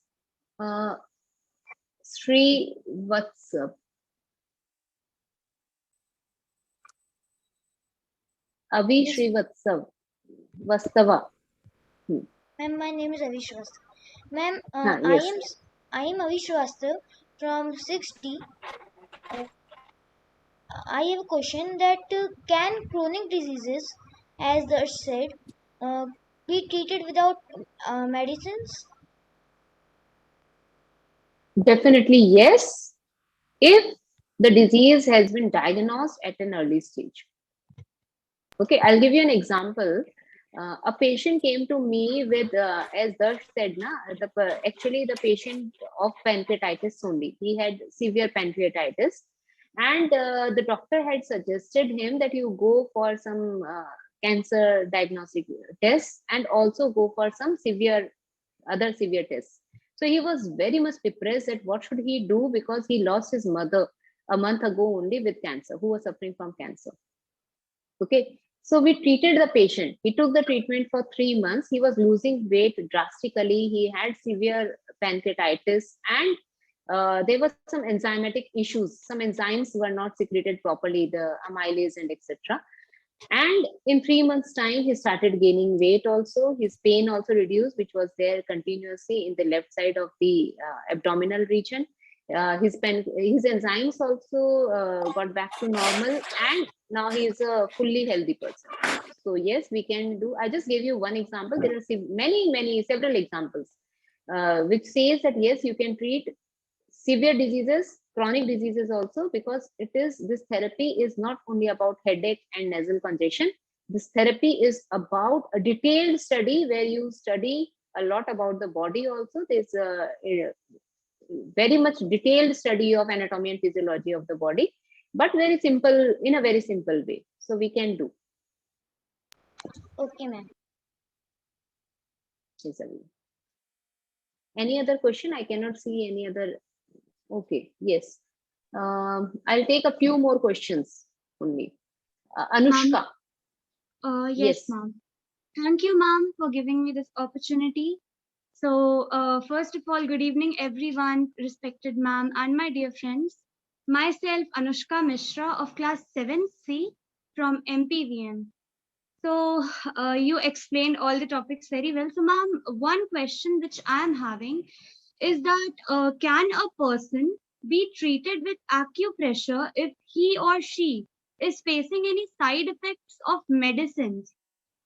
Sri, what's up? Vastava. Ma'am, my name is Avi Shrivastava. Ma'am, Yes. I am Avi Shrivastava from 6D. I have a question that can chronic diseases, as the said, uh, be treated without medicines? Definitely yes, if the disease has been diagnosed at an early stage. Okay, I'll give you an example. A patient came to me with, as Darsh said, actually the patient of pancreatitis only. He had severe pancreatitis, and the doctor had suggested him that you go for some cancer diagnostic tests and also go for some other severe tests. So he was very much depressed at what should he do, because he lost his mother a month ago only with cancer, who was suffering from cancer. Okay, so we treated the patient. He took the treatment for 3 months. He was losing weight drastically. He had severe pancreatitis, and there were some enzymatic issues. Some enzymes were not secreted properly, the amylase and etc. And in 3 months' time, he started gaining weight also. His pain also reduced, which was there continuously in the left side of the abdominal region. His enzymes also got back to normal, and now he is a fully healthy person. So yes, we can do. I just gave you one example. There are several examples which says that yes, you can treat severe diseases, chronic diseases also, because this therapy is not only about headache and nasal congestion. This therapy is about a detailed study where you study a lot about the body also. There's a very much detailed study of anatomy and physiology of the body, but very simple, in a very simple way. So we can do. Okay, ma'am. Any other question? I cannot see any other. Okay, yes. I'll take a few more questions only. Anushka. Yes, Yes. ma'am. Thank you, ma'am, for giving me this opportunity. So, first of all, good evening, everyone, respected ma'am, and my dear friends. Myself, Anushka Mishra of class 7C from MPVM. So, you explained all the topics very well. So, ma'am, one question which I am having is that can a person be treated with acupressure if he or she is facing any side effects of medicines?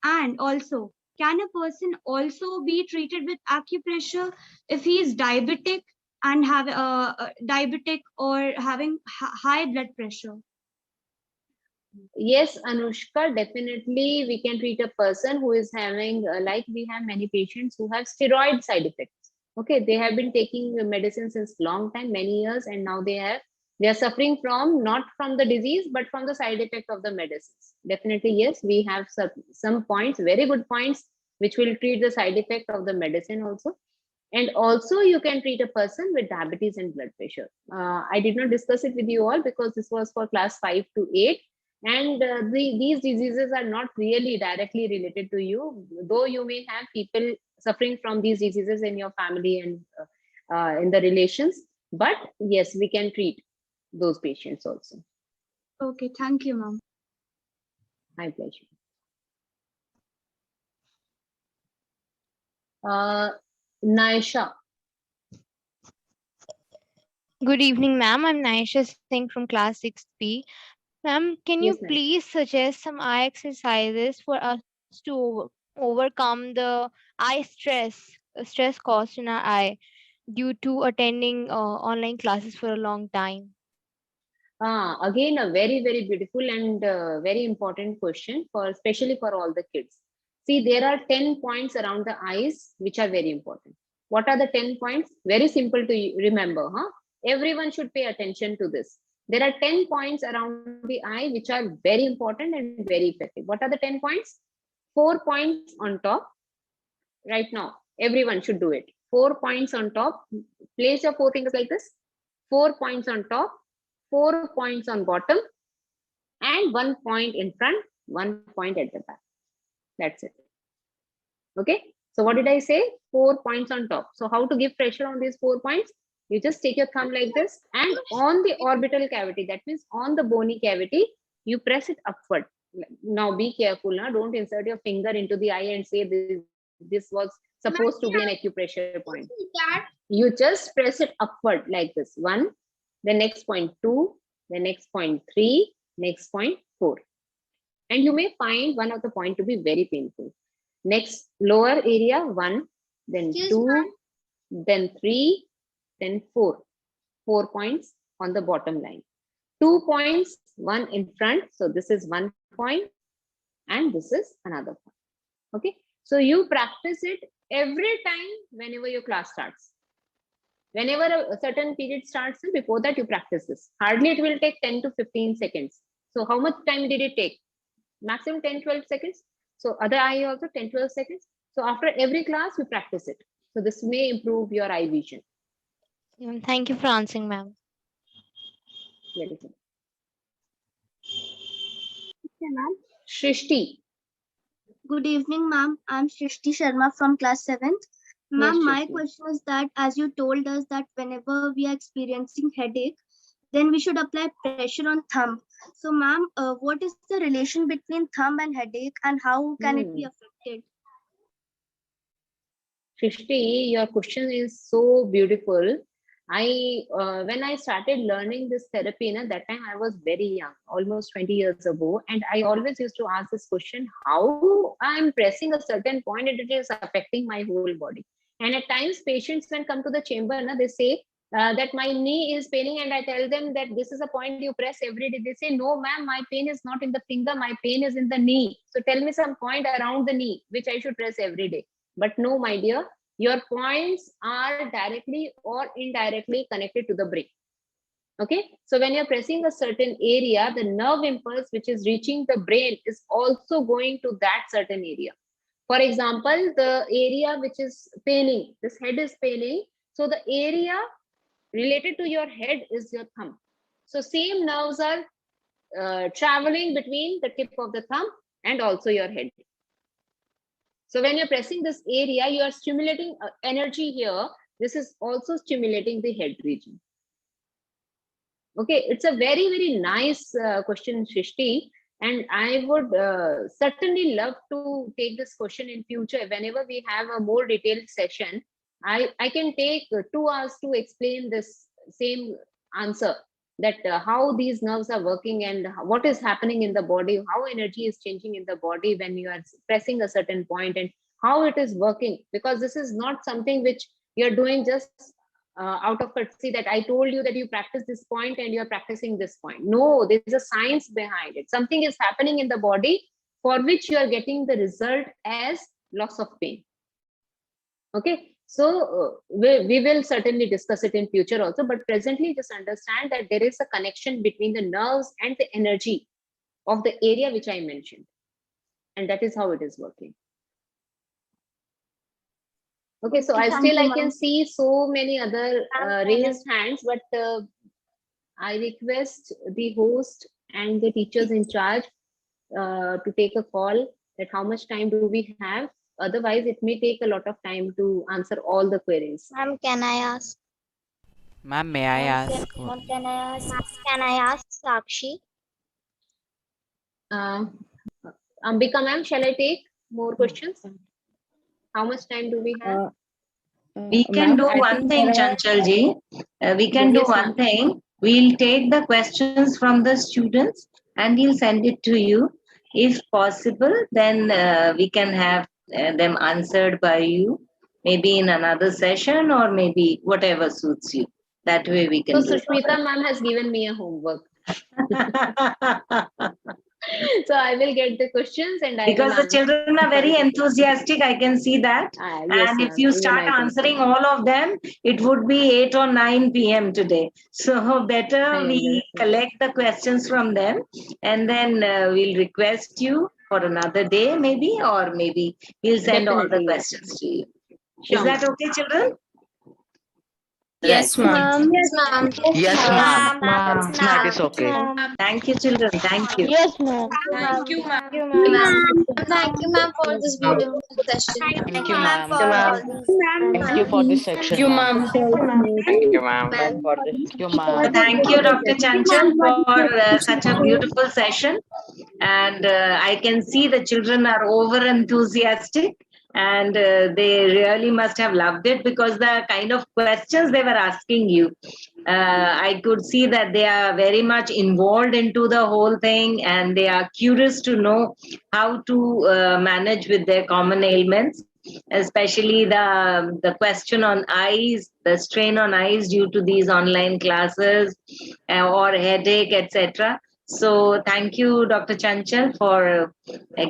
And also, can a person also be treated with acupressure if he is diabetic and have diabetic or having high blood pressure? Yes, Anushka, definitely we can treat a person who is having, like we have many patients who have steroid side effects. Okay, they have been taking medicine since long time, many years, and now they are suffering from, not from the disease, but from the side effect of the medicines. Definitely, yes, we have some points, very good points, which will treat the side effect of the medicine also. And also you can treat a person with diabetes and blood pressure. I did not discuss it with you all because this was for class 5 to 8, and these diseases are not really directly related to you, though you may have people suffering from these diseases in your family and in the relations, but yes, we can treat those patients also. Okay, thank you, ma'am. My pleasure. Naisha. Good evening, ma'am. I'm Naisha Singh from class 6B. Ma'am, can you Yes, Naisha. please suggest some eye exercises for us to overcome the eye stress caused in our eye due to attending online classes for a long time? Again, a very, very beautiful and very important question, for especially for all the kids. See, there are 10 points around the eyes which are very important. What are the 10 points? Very simple to remember, huh? Everyone should pay attention to this. There are 10 points around the eye which are very important and very effective. What are the 10 points? 4 points on top. Right now, everyone should do it. 4 points on top. Place your 4 fingers like this. 4 points on top, 4 points on bottom, and 1 point in front, 1 point at the back. That's it. Okay. So what did I say? 4 points on top. So how to give pressure on these 4 points? You just take your thumb like this, and on the orbital cavity, that means on the bony cavity, you press it upward Now be careful, now don't insert your finger into the eye and say this was supposed to be an acupressure point. You just press it upward like this. 1, the next point 2, the next point 3, next point 4. And you may find one of the point to be very painful. Next lower area 1, then 2, then 3, then 4. 4 points on the bottom line. 2 points, 1 in front. So this is 1 point and this is another point. Okay. So you practice it every time whenever your class starts. Whenever a certain period starts, before that you practice this. Hardly it will take 10 to 15 seconds. So how much time did it take? Maximum 10-12 seconds. So other eye also 10-12 seconds. So after every class you practice it. So this may improve your eye vision. Thank you for answering, ma'am. Very good. Shrishti. Good evening, ma'am. I'm Shrishti Sharma from class 7th. Ma'am, my question is that as you told us that whenever we are experiencing headache, then we should apply pressure on thumb. So, ma'am, what is the relation between thumb and headache and how can it be affected? Shrishti, your question is so beautiful. When I started learning this therapy, that time I was very young, almost 20 years ago, and I always used to ask this question: how I'm pressing a certain point and it is affecting my whole body. And at times, patients when come to the chamber, they say that my knee is paining, and I tell them that this is a point you press every day. They say, no, ma'am, my pain is not in the finger, my pain is in the knee. So tell me some point around the knee which I should press every day. But no, my dear, your points are directly or indirectly connected to the brain. Okay, so when you're pressing a certain area, the nerve impulse which is reaching the brain is also going to that certain area. For example, the area which is paining, this head is paining, so the area related to your head is your thumb. So same nerves are traveling between the tip of the thumb and also your head. So when you're pressing this area, you are stimulating energy here. This is also stimulating the head region. Okay, it's a very, very nice question, Shrishti. And I would certainly love to take this question in future. Whenever we have a more detailed session, I can take 2 hours to explain this same answer, that how these nerves are working and what is happening in the body, how energy is changing in the body when you are pressing a certain point and how it is working. Because this is not something which you're doing just out of courtesy, that I told you that you practice this point and you're practicing this point. No, there's a science behind it. Something is happening in the body for which you are getting the result as loss of pain. Okay, so we will certainly discuss it in future also, but presently just understand that there is a connection between the nerves and the energy of the area which I mentioned, and that is how it is working. Okay, so I can see so many other raised hands, but I request the host and the teachers in charge to take a call that how much time do we have. Otherwise, it may take a lot of time to answer all the queries. Ma'am, can I ask? Ma'am, may I ask? Can I ask Sakshi? Ambika ma'am, shall I take more questions? How much time do we have? We can do one thing, Chanchalji. We can do one thing. We'll take the questions from the students and we'll send it to you. If possible, then we can have them answered by you, maybe in another session or maybe whatever suits you. That way we can. So Sushmita ma'am has given me a homework. So I will get the questions and because the children are very enthusiastic, I can see that. Yes, and if you start answering all of them, it would be 8 or 9 p.m. today. So better we collect the questions from them and then we'll request you for another day maybe, or maybe we'll send all the questions to you. Is that okay, children? Yes, ma'am. Yes, ma'am. Yes, ma'am. That is okay. Thank you, children. Thank you. Yes, ma'am. Thank you, ma'am. Thank you, ma'am, for this beautiful session. Thank you, ma'am. For all these. Thank you for this section, ma'am. Thank you, ma'am. Thank you, ma'am. Thank you, Dr. Chanchal, for such a beautiful session. And I can see the children are over enthusiastic, and they really must have loved it, because the kind of questions they were asking you, I could see that they are very much involved into the whole thing, and they are curious to know how to manage with their common ailments, especially the question on eyes, the strain on eyes due to these online classes, or headache, etc. So thank you, Dr. Chanchal, for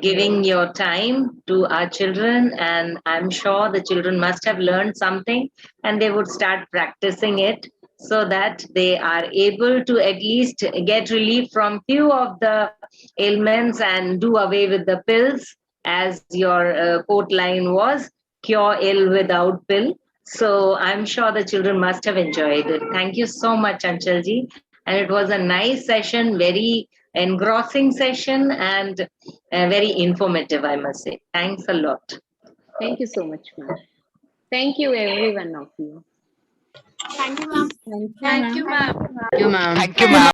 giving your time to our children, and I'm sure the children must have learned something, and they would start practicing it, so that they are able to at least get relief from few of the ailments and do away with the pills, as your quote line was, cure ill without pill. So I'm sure the children must have enjoyed it. Thank you so much, Anchalji. And it was a nice session, very engrossing session, and very informative, I must say. Thanks a lot. Thank you so much, ma'am. Thank you, every one of you. Thank you, ma'am. Thank you, Thank you, ma'am. ma'am. Thank you, ma'am. Thank you, ma'am.